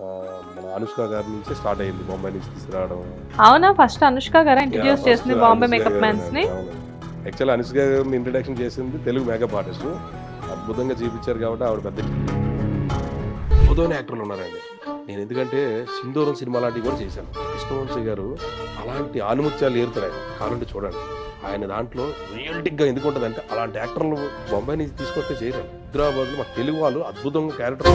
మన అనుష్క గారి నుంచి స్టార్ట్ అయ్యింది బొంబాయి నుంచి తీసుకురావడం. అవునా? ఫస్ట్ అనుష్క గారా ఇంట్రడ్యూస్ చేసింది బాంబే మేకప్ మ్యాన్స్ ని? యాక్చువల్లీ అనుష్క గారిని ఇంట్రడక్షన్ చేసింది తెలుగు మేకప్ ఆర్టిస్ట్. అద్భుతంగా చూపించారు కాబట్టి ఆవిడ పెద్ద అద్భుతమైన యాక్టర్లు ఉన్నారండి. నేను ఎందుకంటే సింధూరం సినిమా లాంటివి కూడా చేశాను. కృష్ణవంశీ గారు అలాంటి ఆనుముత్యాలు ఏరుతారు ఆయన, కావాలంటే చూడండి. ఆయన దాంట్లో రియల్టిక్గా ఎందుకు ఉంటుంది అంటే అలాంటి యాక్టర్లు బొంబాయి నుంచి తీసుకొస్తే చేయరు. హైదరాబాద్లో మా తెలుగు వాళ్ళు అద్భుతంగా క్యారెక్టర్.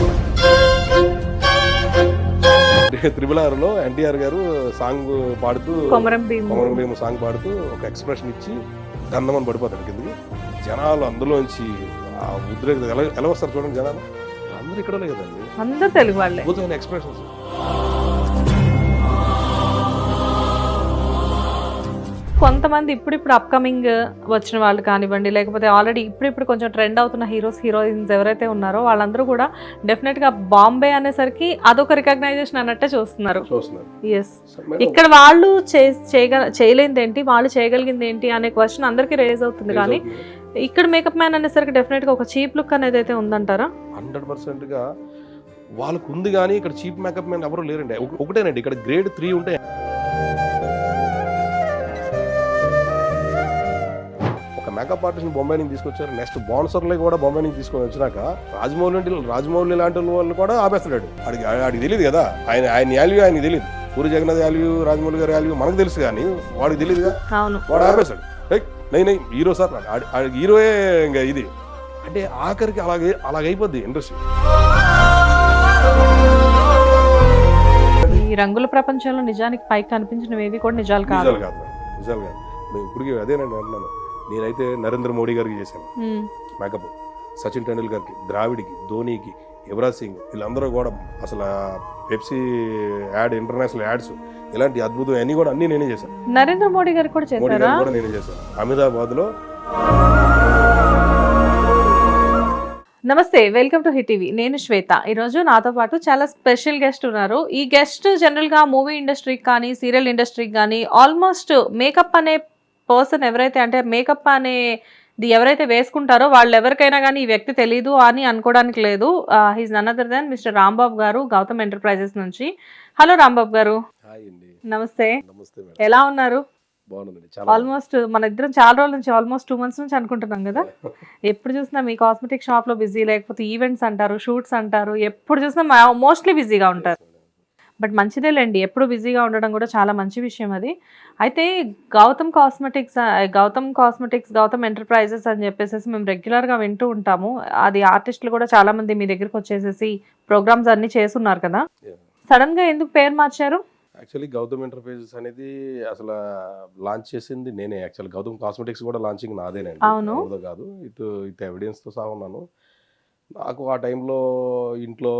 త్రిబులార్లో ఎన్టీఆర్ గారు సాంగ్ పాడుతూ కొమరం భీము సాంగ్ పాడుతూ ఒక ఎక్స్ప్రెషన్ ఇచ్చి గంధమని పడిపోతాడు కిందకి. జనాలు అందులోంచి ఆ ఉద్రేక ఎలా వస్తారు చూడండి జనాలు. అందరూ ఇక్కడ కదండి, అందరూ తెలుగు వాళ్ళే. అద్భుతమైన ఎక్స్ప్రెషన్స్. కొంతమంది ఇప్పుడిప్పుడు అప్కమింగ్ వచ్చిన వాళ్ళు కానివ్వండి, లేకపోతే ఆల్రెడీ ఇప్పుడిప్పుడు కొంచెం ట్రెండ్ అవుతున్న హీరోస్ హీరోయిన్స్ ఎవరైతే ఉన్నారో వాళ్ళందరూ కూడా డెఫినెట్గా బాంబే అనేసరికి అదొక రికగ్నైజేషన్ అన్నట్టే చూస్తున్నారు. ఎస్, ఇక్కడ వాళ్ళు చేయలేనిది ఏంటి, వాళ్ళు చేయగలిగింది ఏంటి అనే క్వశ్చన్ అందరికీ రేజ్ అవుతుంది. కానీ ఇక్కడ మేకప్ మ్యాన్ అనేసరికి డెఫినెట్గా ఒక చీప్ లుక్ అనేది అయితే ఉందంటారా? 100%గా వాళ్ళకు ఉంది. కానీ ఇక్కడ చీప్ మేకప్ మ్యాన్ ఎవరు లేరండి. ఒకటేనండి, ఇక్కడ గ్రేడ్ 3 ఉంటాయి. మేకప్ ఆర్టిస్ట్ బొంబాయి నుంచి తీసుకొచ్చారు. నెక్స్ట్ బాన్సర్లు కూడా బొంబాయి నుంచి తీసుకొని వచ్చినాక రాజమౌళి లాంటి వాళ్ళు కూడా ఆపేస్తున్నాడు. ఆడికి తెలియదు కదా, ఆయన వాల్యూ ఆయనకి తెలియదు. పూరి జగన్నాథ్ వాల్యూ, రాజమౌళి గారి వాల్యూ మనకు తెలుసు, కానీ వాడికి తెలియదుగా. వాడు ఆపేస్తాడు. నై హీరో సార్, ఆడికి హీరోయే ఇంకా ఇది అంటే ఆఖరికి అలాగైపోద్ది ఇండస్ట్రీ. ఈ రంగుల ప్రపంచంలో నిజానికి పైకి కనిపించినవి ఏవి కూడా నిజాలు కాదు. మేము ఇప్పటికీ అదేనండి అంటున్నాను. నేనైతే నరేంద్ర మోడీ గారికి చేశాను మేకప్, సచిన్ టెండూల్కర్కి, ద్రావిడ్కి, ధోనీకి, యువరాజ్ సింగ్, వీళ్ళందరూ కూడా అసలు పెప్సీ యాడ్, ఇంటర్నేషనల్ యాడ్స్, ఇలాంటి అద్భుతం అన్ని కూడా అన్ని నేనే చేశాను. నరేంద్ర మోడీ గారు కూడా నేనే చేశాను అహ్మదాబాద్లో. నమస్తే, వెల్కమ్ టు హిట్ టీవీ. నేను శ్వేత. ఈరోజు నాతో పాటు చాలా స్పెషల్ గెస్ట్ ఉన్నారు. ఈ గెస్ట్ జనరల్గా మూవీ ఇండస్ట్రీకి కానీ సీరియల్ ఇండస్ట్రీకి కానీ ఆల్మోస్ట్ మేకప్ అనే పర్సన్ ఎవరైతే, అంటే మేకప్ అనేది ఎవరైతే వేసుకుంటారో వాళ్ళు ఎవరికైనా కానీ ఈ వ్యక్తి తెలీదు అని అనుకోవడానికి లేదు. He's none other than mister Rambabu గారు, గౌతమ్ ఎంటర్ప్రైజెస్ నుంచి. హలో రాంబాబు గారు. నమస్తే. ఎలా ఉన్నారు? ఆల్మోస్ట్ మన ఇద్దరం చాలా రోజుల నుంచి, ఆల్మోస్ట్ 2 months నుంచి అనుకుంటున్నాం కదా. ఎప్పుడు చూసినా మీ కాస్మెటిక్ షాప్ లో బిజీ, లేకపోతే ఈవెంట్స్ అంటారు, షూట్స్ అంటారు, ఎప్పుడు చూసినా మోస్ట్లీ బిజీగా ఉంటారు. బట్ మంచిదేలేండి, ఎప్పుడు బిజీగా ఉండడం కూడా చాలా మంచి విషయం అది. అయితే గౌతమ్ కాస్మెటిక్స్, గౌతమ్ ఎంటర్ప్రైజెస్ అని చెప్పేసి మేము రెగ్యులర్గా వింటూ ఉంటాము. అది ఆర్టిస్టులు కూడా చాలా మంది మీ దగ్గరికి వచ్చేసేసి ప్రోగ్రామ్స్ అన్ని చేస్తున్నారు కదా. సడన్ గా ఎందుకు పేరు మార్చారు? యాక్చువల్లీ గౌతమ్ ఎంటర్ప్రైజెస్ అనేది అసలు లాంచ్ చేసింది నేనే. యాక్చువల్ గౌతమ్ కాస్మెటిక్స్ కూడా లాంచింగ్ నాదేనండి, కాదు. ఇటు ఎవిడెన్స్తో సహా ఉన్నాను. నాకు ఆ టైంలో ఇంట్లో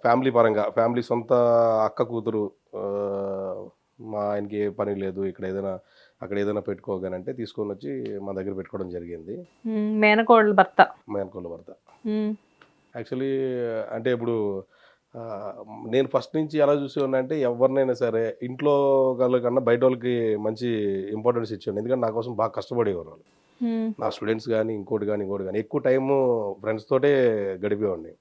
ఫ్యామిలీ పరంగా, ఫ్యామిలీ సొంత అక్క కూతురు, మా ఆయనకి ఏ పని లేదు, అక్కడ ఏదైనా పెట్టుకోగానంటే తీసుకొని వచ్చి మా దగ్గర పెట్టుకోవడం జరిగింది. మేనకోళ్ళ భర్త. యాక్చువల్లీ అంటే ఇప్పుడు నేను ఫస్ట్ నుంచి ఎలా చూసేవాడిని అంటే, ఎవరినైనా సరే ఇంట్లో కన్నా బయట వాళ్ళకి మంచి ఇంపార్టెన్స్ ఇచ్చాను. ఎందుకంటే నా కోసం బాగా కష్టపడేవారు వాళ్ళు. నా స్టూడెంట్స్ కానీ ఇంకోటి కానీ ఎక్కువ టైము ఫ్రెండ్స్ తోటే గడిపేవాడిని.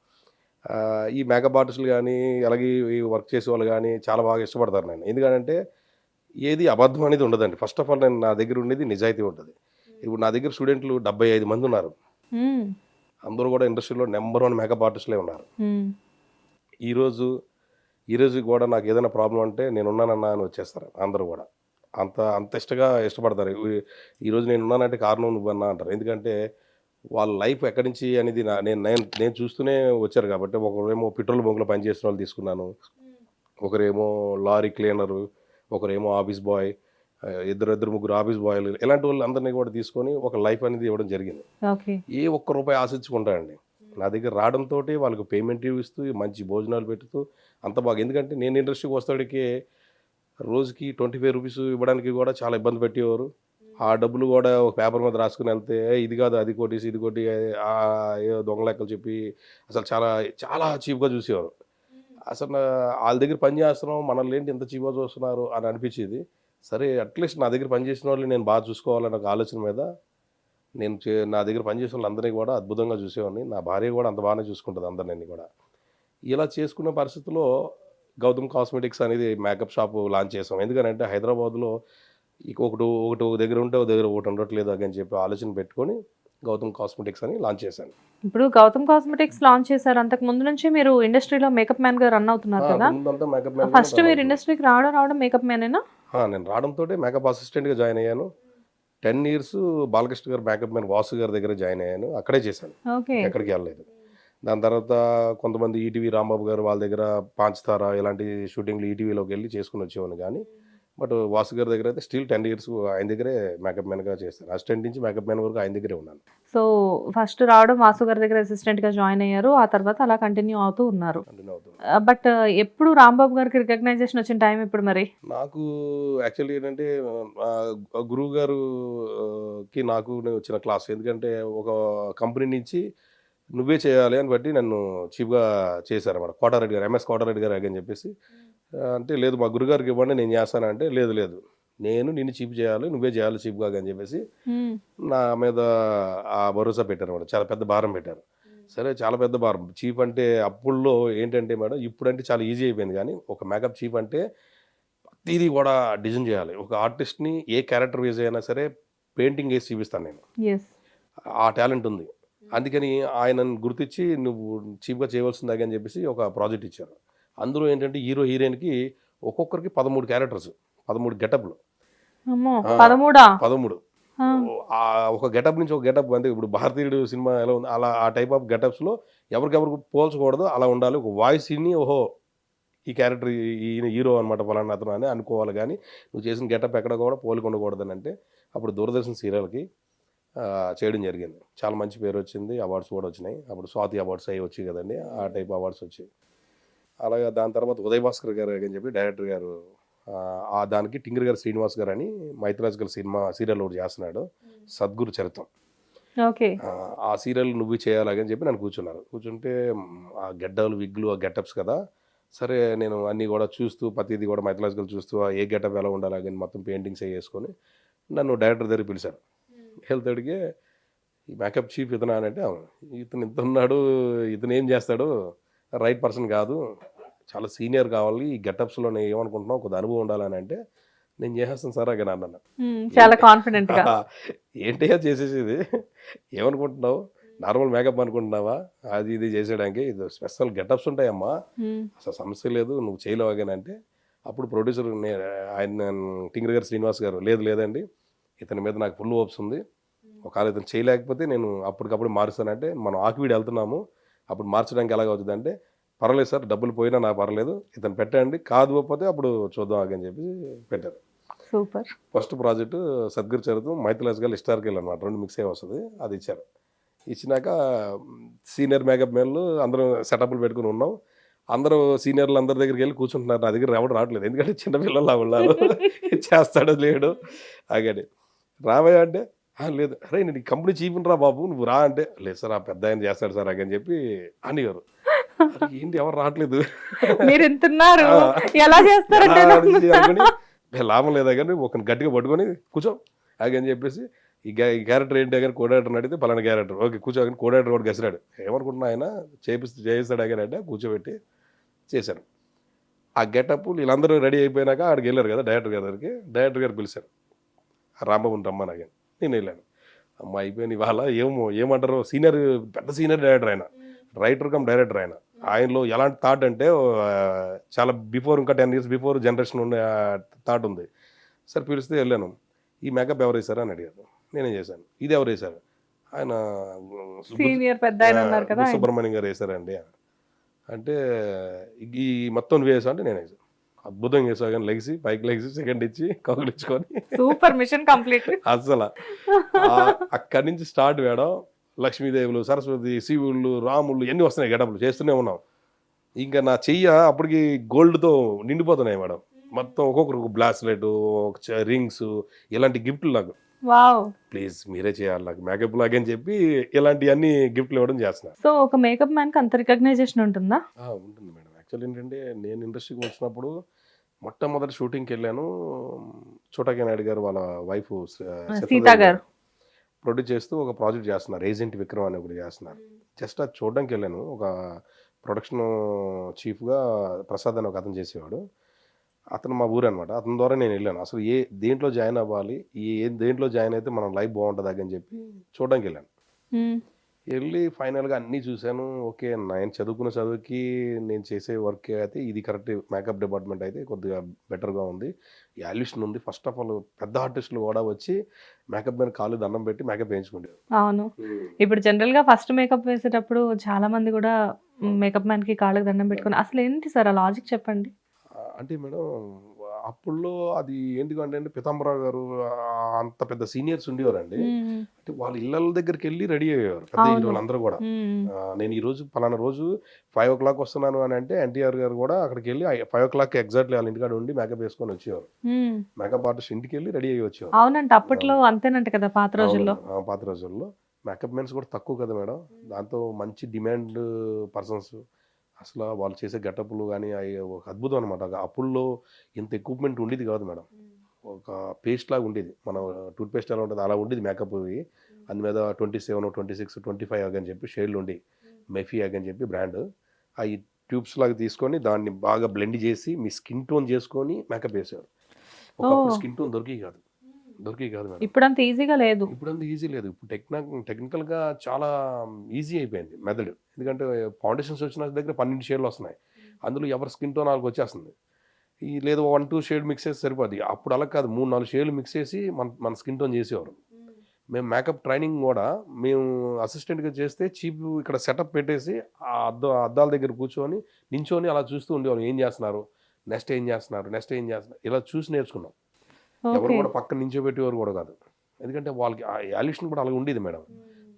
ఈ మేకప్ ఆర్టిస్టులు కానీ అలాగే ఈ వర్క్ చేసే వాళ్ళు కానీ చాలా బాగా ఇష్టపడతారు నేను. ఎందుకంటే ఏది అబద్ధం అనేది ఉండదండి. ఫస్ట్ ఆఫ్ ఆల్ నా దగ్గర ఉండేది నిజాయితీ ఉంటుంది. ఇప్పుడు నా దగ్గర స్టూడెంట్లు 75 మంది ఉన్నారు. అందరూ కూడా ఇండస్ట్రీలో నెంబర్ 1 మేకప్ ఆర్టిస్టులే ఉన్నారు. ఈరోజు కూడా నాకు ఏదైనా ప్రాబ్లం అంటే నేను ఉన్నానన్నా అని వచ్చేస్తారు అందరూ కూడా. అంత ఇష్టపడతారు. ఈరోజు నేను ఉన్నానంటే కారణం నువ్వన్నా అంటారు. ఎందుకంటే వాళ్ళ లైఫ్ ఎక్కడి నుంచి అనేది నేను చూస్తూనే వచ్చారు కాబట్టి. ఒకరేమో పెట్రోల్ బంక్లో పనిచేసిన వాళ్ళు తీసుకున్నాను, ఒకరేమో లారీ క్లీనరు, ఒకరేమో ఆఫీస్ బాయ్, ఇద్దరు ముగ్గురు ఆఫీస్ బాయ్లు, ఇలాంటి వాళ్ళు అందరినీ కూడా తీసుకొని ఒక లైఫ్ అనేది ఇవ్వడం జరిగింది. ఏ ఒక్క రూపాయి ఆశించుకుంటానండి. నా దగ్గర రావడంతో వాళ్ళకి పేమెంట్ ఇస్తూ మంచి భోజనాలు పెట్టుతూ అంత బాగా. ఎందుకంటే నేను ఇండస్ట్రీకి వస్తాడికి రోజుకి 25 రూపీస్ ఇవ్వడానికి కూడా చాలా ఇబ్బంది పెట్టేవారు. ఆ డబ్బులు కూడా ఒక పేపర్ మీద రాసుకుని వెళ్తే ఇది కాదు అది కొట్టేసి ఇది కొట్టి ఏదో దొంగ లెక్కలు చెప్పి అసలు చాలా చాలా చీప్గా చూసేవారు. అసలు వాళ్ళ దగ్గర పని చేస్తున్నాం, మనల్ని ఏంటి ఇంత చీప్గా చూస్తున్నారు అని అనిపించేది. సరే అట్లీస్ట్ నా దగ్గర పనిచేసిన వాళ్ళు నేను బాగా చూసుకోవాలన్న ఒక ఆలోచన మీద నా దగ్గర పనిచేసిన వాళ్ళందరినీ కూడా అద్భుతంగా చూసేవాడిని. నా భార్య కూడా అంత బాగానే చూసుకుంటుంది అందరినీ కూడా. ఇలా చేసుకున్న పరిస్థితిలో గౌతమ్ కాస్మెటిక్స్ అనేది మేకప్ షాప్ లాంచ్ చేసాం. ఎందుకనంటే హైదరాబాద్‌లో ఒకటి ఒకటి ఒక దగ్గర ఉంటే ఒక దగ్గర ఒకటి ఉండట్లేదు అని చెప్పి ఆలోచన పెట్టుకొని గౌతమ్ కాస్మెటిక్స్ అని లాంచ్ చేశాను. ఇప్పుడు గౌతమ్ కాస్మెటిక్స్ లాంచ్ చేశారు. అంతకు ముందు నుంచి మీరు ఇండస్ట్రీలో మేకప్ మ్యాన్ గా రన్ అవుతున్నారు కదా? ముందంతా మేకప్ మ్యాన్. ఫస్ట్ మీరు ఇండస్ట్రీకి రావడం మేకప్ మ్యానేనా? నేను రావడంతోటే మేకప్ అసిస్టెంట్‌గా జాయిన్ అయ్యాను. 10 ఇయర్స్ బాలకృష్ణ గారు మేకప్ మ్యాన్ వాసు గారి దగ్గర జాయిన్ అయ్యాను. అక్కడే చేశాను. ఓకే. ఎక్కడికి వెళ్ళలేదు. దాని తర్వాత కొంతమంది ఈటీవీ రాంబాబు గారు వాళ్ళ దగ్గర పాంచతార ఇలాంటి షూటింగ్లు ఈటీవీలోకి వెళ్ళి చేసుకుని వచ్చేవాడిని. కానీ బట్ వాసు గారి దగ్గర అయితే స్టిల్ 10 ఇయర్స్ ఆయన దగ్గరే మేకప్ మ్యాన్గా చేస్తాను. అసిస్టెంట్ నుంచి మేకప్ మ్యాన్ వరకు ఆయన దగ్గరే ఉన్నాను. సో ఫస్ట్ రావడం వాసు గారి దగ్గర అసిస్టెంట్ గా జాయిన్ అయ్యారు. ఆ తర్వాత అలా కంటిన్యూ అవుతూ ఉన్నారు. బట్ ఎప్పుడు రాంబాబు గారికి రికగ్నైజేషన్ వచ్చిన టైం ఎప్పుడు మరి? నాకు యాక్చువల్లీ ఏంటంటే గురువు గారుకి నాకు వచ్చిన క్లాస్. ఎందుకంటే ఒక కంపెనీ నుంచి నువ్వే చేయాలి అని బట్టి నన్ను చీఫ్గా చేశారన్నమాట. కోటారెడ్డి గారు, ఎంఎస్ కోటారెడ్డి గారు అని చెప్పేసి అంటే లేదు మా గురుగారికి ఇవ్వండి నేను చేస్తానంటే లేదు లేదు నేను నిన్ను చీఫ్ చేయాలి నువ్వే చేయాలి చీఫ్గా అని చెప్పేసి నా మీద ఆ భరోసా పెట్టారు మేడం. చాలా పెద్ద భారం పెట్టారు. సరే చాలా పెద్ద భారం. చీఫ్ అంటే అప్పుల్లో ఏంటంటే మేడం ఇప్పుడంటే చాలా ఈజీ అయిపోయింది. కానీ ఒక మేకప్ చీఫ్ అంటే ప్రతిదీ కూడా డిజైన్ చేయాలి. ఒక ఆర్టిస్ట్ని ఏ క్యారెక్టర్ వేజ్ అయినా సరే పెయింటింగ్ వేసి చూపిస్తాను నేను. ఆ టాలెంట్ ఉంది. అందుకని ఆయనను గుర్తించి నువ్వు చీఫ్గా చేయవలసిందే అని చెప్పేసి ఒక ప్రాజెక్ట్ ఇచ్చారు. అందులో ఏంటంటే హీరో హీరోయిన్కి ఒక్కొక్కరికి 13 క్యారెక్టర్స్, 13 గెటప్లు. 13 ఒక గెటప్ నుంచి ఒక గెటప్. అంటే ఇప్పుడు భారతీయుడు సినిమా ఎలా ఉంది అలా ఆ టైప్ ఆఫ్ గెటప్స్లో ఎవరికెవరికి పోల్చకూడదు. అలా ఉండాలి. ఒక వాయిస్ ఇన్ని ఓహో ఈ క్యారెక్టర్ ఈయన హీరో అనమాట ఫలానా అతను అని అనుకోవాలి. కానీ నువ్వు చేసిన గెటప్ ఎక్కడ కూడా పోలిక ఉండకూడదని అంటే అప్పుడు దూరదర్శన్ సీరియల్కి చేయడం జరిగింది. చాలా మంచి పేరు వచ్చింది. అవార్డ్స్ కూడా వచ్చినాయి. అప్పుడు స్వాతి అవార్డ్స్ అవి వచ్చాయి కదండి. ఆ టైప్ అవార్డ్స్ వచ్చాయి. అలాగే దాని తర్వాత ఉదయ్ భాస్కర్ గారు అని చెప్పి డైరెక్టర్ గారు దానికి టింగర్ గారు శ్రీనివాస్ గారు అని మైథిరాజ్ గారు సీరియల్ ఒకటి చేస్తున్నాడు, సద్గురు చరిత్రం. ఓకే. ఆ సీరియల్ నువ్వు చేయాలని చెప్పి నన్ను కూర్చున్నారు. కూర్చుంటే ఆ గెడ్డలు విగ్లు ఆ గెటప్స్ కదా. సరే నేను అన్నీ కూడా చూస్తూ ప్రతిదీ కూడా మైథిరాజ్ గారు చూస్తూ ఏ గెటప్ ఎలా ఉండాలి అని మొత్తం పెయింటింగ్స్ వేసుకొని నన్ను డైరెక్టర్ దగ్గర పిలిచారు. హెల్త్ అడిగే ఈ మేకప్ చీఫ్ ఇతను అని అంటే ఇతను ఇంత ఉన్నాడు, ఇతను ఏం చేస్తాడు, రైట్ పర్సన్ కాదు, చాలా సీనియర్ కావాలి, ఈ గెటప్స్లో నేను ఏమనుకుంటున్నావు కొద్ది అనుభవం ఉండాలని అంటే నేను చేసేస్తాను సార్ అక్కడ అన్న. చాలా కాన్ఫిడెంట్గా ఏంటయ్యా చేసేసేది, ఏమనుకుంటున్నావు, నార్మల్ మేకప్ అనుకుంటున్నావా, అది ఇది చేసేయడానికి ఇది స్పెషల్ గెటప్స్ ఉంటాయమ్మా, అసలు సమస్య లేదు, నువ్వు చేయలేవాగానే అంటే అప్పుడు ప్రొడ్యూసర్ ఆయన టింగర్ గారు శ్రీనివాస్ గారు లేదు లేదండి ఇతని మీద నాకు ఫుల్ హోప్స్ ఉంది, ఒకవేళ ఇతను చేయలేకపోతే నేను అప్పటికప్పుడు మారుస్తానంటే మనం ఆకివీడు వెళ్తున్నాము అప్పుడు మార్చడానికి ఎలాగవుతుంది అంటే పర్వాలేదు సార్ డబ్బులు పోయినా నాకు పర్లేదు ఇతను పెట్టండి, కాకపోతే అప్పుడు చూద్దాం అని చెప్పి పెట్టారు. సూపర్. ఫస్ట్ ప్రాజెక్టు సద్గురు చరిత్రం మైథిలాజ్ గారు హిస్టారికల్ అనమాట, రెండు మిక్స్ అయ్యి వస్తుంది. అది ఇచ్చారు. ఇచ్చినాక సీనియర్ మేకప్ మ్యాన్లు అందరం సెటప్లు పెట్టుకుని ఉన్నాం. అందరూ సీనియర్లు అందరి దగ్గరికి వెళ్ళి కూర్చుంటున్నారు. నా దగ్గర ఎవరు రావట్లేదు, ఎందుకంటే చిన్నపిల్లలు ఉన్నారు, చేస్తాడో లేడు ఆగని. రావయ్య అంటే లేదు, అరే నేను కంపెనీ చీఫ్ని రా బాబు నువ్వు రా అంటే లేదు సార్ ఆ పెద్ద ఆయన చేస్తాడు సార్ అని చెప్పి అనేవారు. ఏంటి ఎవరు రావట్లేదు, ఎలా చేస్తారంటే లాభం లేదా కానీ ఒక గట్టిగా పట్టుకొని కూర్చో అని చెప్పేసి ఈ క్యారెక్టర్ ఏంటి కానీ కోడేటర్ అడిగితే పలానా క్యారెక్టర్ ఓకే కూర్చో కానీ కోడేటర్ కూడా గెసిరాడు ఏమనుకుంటున్నా ఆయన చేయిస్తాడు అగానే అంటే కూర్చోబెట్టి చేశాను. ఆ గెటప్ వీళ్ళందరూ రెడీ అయిపోయినాక ఆడికి వెళ్ళారు కదా డైరెక్టర్ డైరెక్టర్ గారు పిలిచారు రాంబాబుని రమ్మని అగాను. నేను వెళ్ళాను. అమ్మ అయిపోయాను ఇవాళ ఏమంటారు సీనియర్ పెద్ద సీనియర్ డైరెక్టర్ ఆయన, రైటర్ కమ్ డైరెక్టర్ ఆయన. ఆయనలో ఎలాంటి థాట్ అంటే చాలా బిఫోర్ ఇంకా 10 years బిఫోర్ జనరేషన్ ఉండే థాట్ ఉంది. సరే పిలిస్తే వెళ్ళాను. ఈ మేకప్ ఎవరు వేశారు అని అడిగారు. నేనే చేశాను. ఇది ఎవరు వేశారు, ఆయన సుబ్రహ్మణ్యం గారు వేశారండి అంటే ఈ మొత్తం నువ్వు వేసావు అంటే నేను వేసాను. అద్భుతంగా వేసావు కానీ లెగిసి పైకి లెగిసి సెకండ్ ఇచ్చి కౌగులించుకొని సూపర్ మిషన్ కంప్లీట్. అసలు అక్కడి నుంచి స్టార్ట్ వేయడం. లక్ష్మీదేవులు, సరస్వతి, శివుళ్ళు, రాముళ్ళు ఎన్ని వస్తున్నాయి గెటప్లు చేస్తూనే ఉన్నాం. ఇంకా నా చెయ్య అప్పటికి గోల్డ్తో నిండిపోతున్నాయి మేడం. మొత్తం ఒక్కొక్కరు బ్లాస్లెట్, రింగ్స్ ఇలాంటి గిఫ్ట్లు నాకు. ప్లీజ్ మీరే చేయాలి నాకు మేకప్ లాగా అని చెప్పి ఇలాంటివన్నీ గిఫ్ట్లు ఇవ్వడం చేస్తున్నారు. సో ఒక మేకప్ మ్యాన్ కి అంత రికగ్నైజేషన్ ఉంటుందా? ఉంటుంది మేడం. యాక్చువల్లీ ఏంటంటే నేను ఇండస్ట్రీకి వచ్చినప్పుడు మొట్టమొదటి షూటింగ్కి వెళ్ళాను. చోటాకి నాయుడు గారు వాళ్ళ వైఫ్ సీతా గారు ప్రొడ్యూస్ చేస్తూ ఒక ప్రాజెక్ట్ చేస్తున్నారు, ఏజెంట్ విక్రమ్ అని ఒకటి చేస్తున్నారు. జస్ట్ అది చూడడానికి వెళ్ళాను. ఒక ప్రొడక్షన్ చీఫ్గా ప్రసాద్ అని ఒక అతను చేసేవాడు. అతను మా ఊరు అనమాట. అతని ద్వారా నేను వెళ్ళాను. అసలు దేంట్లో జాయిన్ అవ్వాలి, దేంట్లో జాయిన్ అయితే మన లైఫ్ బాగుంటుంది అని చెప్పి చూడడానికి వెళ్ళాను. హ్మ్. వెళ్ళి ఫైనల్గా అన్నీ చూశాను. ఓకే, నేను చదువుకున్న చదువుకి నేను చేసే వర్క్ అయితే ఇది కరెక్ట్. మేకప్ డిపార్ట్మెంట్ అయితే కొద్దిగా బెటర్గా ఉంది, వాల్యుయేషన్ ఉంది. ఫస్ట్ ఆఫ్ ఆల్ పెద్ద ఆర్టిస్టులు కూడా వచ్చి మేకప్ మీద కాళ్ళు దండం పెట్టి మేకప్ వేయించుకుంటారు. అవును. ఇప్పుడు జనరల్‌గా ఫస్ట్ మేకప్ వేసేటప్పుడు చాలా మంది గూడా మేకప్ మ్యాన్‌కి కాళ్ళకి దండం పెట్టుకొని అసలేంటి సార్ ఆ లాజిక్ చెప్పండి? అంటే మేడం, అప్పుడులో అది ఏంటిదంటే అండి, పితాంబరావు గారు అంత పెద్ద సీనియర్స్ ఉండేవారండి. హ్మ్. అంటే వాళ్ళ ఇళ్ళ దగ్గరికి వెళ్ళి రెడీ అయ్యేవారు పెద్ద అవును. హీరోలు అందరూ కూడా. హ్మ్. నేను ఈరోజు పలానా రోజు 5:00 వస్తున్నాను అని అంటే ఎన్టీఆర్ గారు కూడా అక్కడికి వెళ్ళి 5:00 ఎగ్జాక్ట్లీ వాళ్ళ ఇంటికాడ ఉండి మేకప్ వేసుకొని వచ్చేవారు. హ్మ్. మేకప్ ఆర్టిస్ట్ ఇంటికి వెళ్ళి రెడీ అయ్యి వచ్చేవారు. అవునంట. అప్పట్లో అంతేనంట కదా! పాత రోజుల్లో. అవునండి. పాత రోజుల్లో మేకప్ మెన్స్ కూడా తక్కువ కదా మేడం. దాంతో మంచి డిమాండ్ పర్సన్స్. అసలు వాళ్ళు చేసే గెటప్‌లు గాని అయి ఒక అద్భుతం అనమాట. అప్పుల్లో ఇంత ఎక్విప్‌మెంట్ ఉండేది కాదు మేడం. ఒక పేస్ట్ లాగా ఉండేది. మన టూత్ పేస్ట్ ఎలా ఉంటదో అలా ఉండేది మేకప్‌వి. అందు మీద 27, 26, 25 అని చెప్పి షేడ్‌లు ఉండేయి. మెఫియాగ్ అని చెప్పి బ్రాండ్. అయి ట్యూబ్స్ లాగా తీసుకొని దాన్ని బాగా బ్లెండ్ చేసి మీ స్కిన్ టోన్ చేసుకొని మేకప్ వేసేవారు. ఒకప్పుడు ఓహ్! స్కిన్ టోన్ దొరికేవి కాదు మేడం. ఇప్పుడంత ఈజీగా లేదు. ఇప్పుడంత ఈజీ లేదు. ఇప్పుడు టెక్నికల్‌గా చాలా ఈజీ అయిపోయింది మెథడ్. ఎందుకంటే ఫౌండేషన్స్ వచ్చిన దగ్గర 12 షేడ్‌లు వస్తున్నాయి. అందులో ఎవరి స్కిన్ టోన్ ఆళ్ళకి వచ్చేస్తుంది. లేదు 1, 2 షేడ్ మిక్స్ చేస్తే సరిపోద్ది. అప్పుడు అలా కాదు, 3, 4 షేడ్‌లు మిక్స్ చేసి మన మన స్కిన్ టోన్ చేసేవారు. మేము మేకప్ ట్రైనింగ్ గూడా మేము అసిస్టెంట్‌గా చేస్తే ఇక్కడ సెటప్ పెట్టేసి ఆ అద్దాల దగ్గర కూర్చొని, నించొని అలా చూస్తూ ఉండేవాళ్ళం. ఏం చేస్తున్నారు? నెక్స్ట్ ఏం చేస్తున్నారు? నెక్స్ట్ ఏం చేస్తున్నారు? ఇలా చూసి నేర్చుకున్నాం. ఎవరు ఓకే. కూడా పక్కన నించోబెట్టేవారు కూడా కాదు. ఎందుకంటే వాళ్ళకి ఆ వాల్యుయేషన్ కూడా అలాగ ఉండేది మేడం.